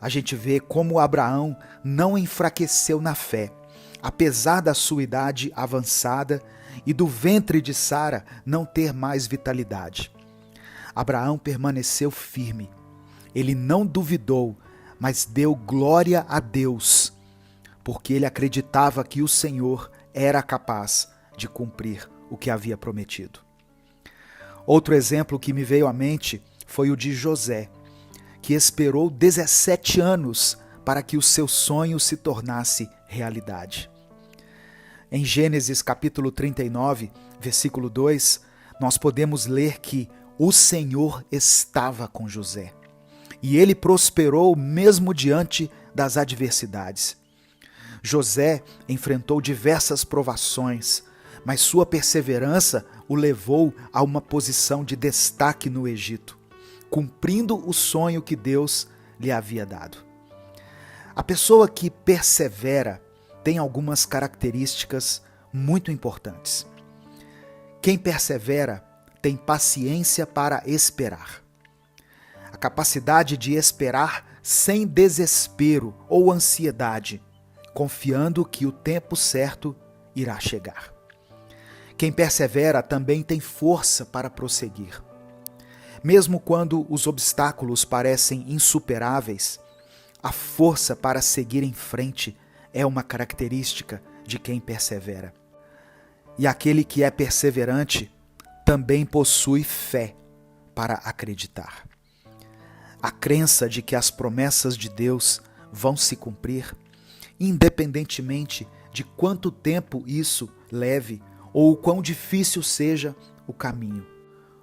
a gente vê como Abraão não enfraqueceu na fé, apesar da sua idade avançada e do ventre de Sara não ter mais vitalidade. Abraão permaneceu firme. Ele não duvidou, mas deu glória a Deus, porque ele acreditava que o Senhor era capaz de cumprir o que havia prometido. Outro exemplo que me veio à mente foi o de José, que esperou 17 anos para que o seu sonho se tornasse realidade. Em Gênesis capítulo 39, versículo 2, nós podemos ler que o Senhor estava com José e ele prosperou mesmo diante das adversidades. José enfrentou diversas provações, mas sua perseverança o levou a uma posição de destaque no Egito, cumprindo o sonho que Deus lhe havia dado. A pessoa que persevera tem algumas características muito importantes. Quem persevera tem paciência para esperar. A capacidade de esperar sem desespero ou ansiedade, confiando que o tempo certo irá chegar. Quem persevera também tem força para prosseguir. Mesmo quando os obstáculos parecem insuperáveis, a força para seguir em frente é uma característica de quem persevera. E aquele que é perseverante também possui fé para acreditar. A crença de que as promessas de Deus vão se cumprir, independentemente de quanto tempo isso leve ou o quão difícil seja o caminho.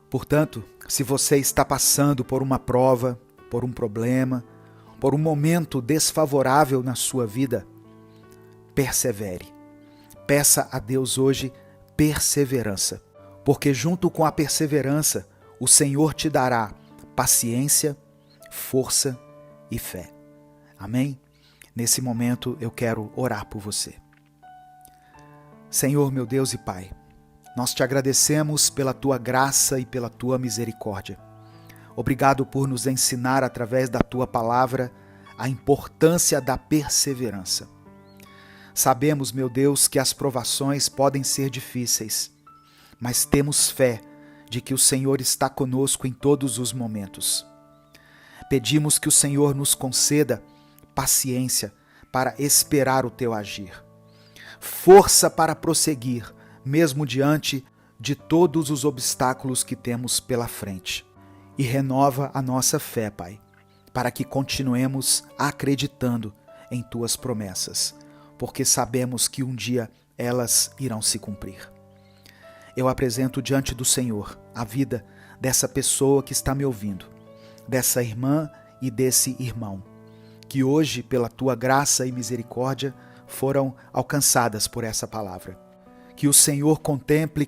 Portanto, se você está passando por uma prova, por um problema, por um momento desfavorável na sua vida, persevere. Peça a Deus hoje perseverança, porque junto com a perseverança, o Senhor te dará paciência, força e fé. Amém? Nesse momento eu quero orar por você. Senhor, meu Deus e Pai, nós te agradecemos pela tua graça e pela tua misericórdia. Obrigado por nos ensinar através da tua palavra a importância da perseverança. Sabemos, meu Deus, que as provações podem ser difíceis, mas temos fé de que o Senhor está conosco em todos os momentos. Pedimos que o Senhor nos conceda paciência para esperar o teu agir, força para prosseguir, mesmo diante de todos os obstáculos que temos pela frente. E renova a nossa fé, Pai, para que continuemos acreditando em tuas promessas, porque sabemos que um dia elas irão se cumprir. Eu apresento diante do Senhor a vida dessa pessoa que está me ouvindo, dessa irmã e desse irmão, que hoje, pela tua graça e misericórdia, foram alcançadas por essa palavra. Que o Senhor contemple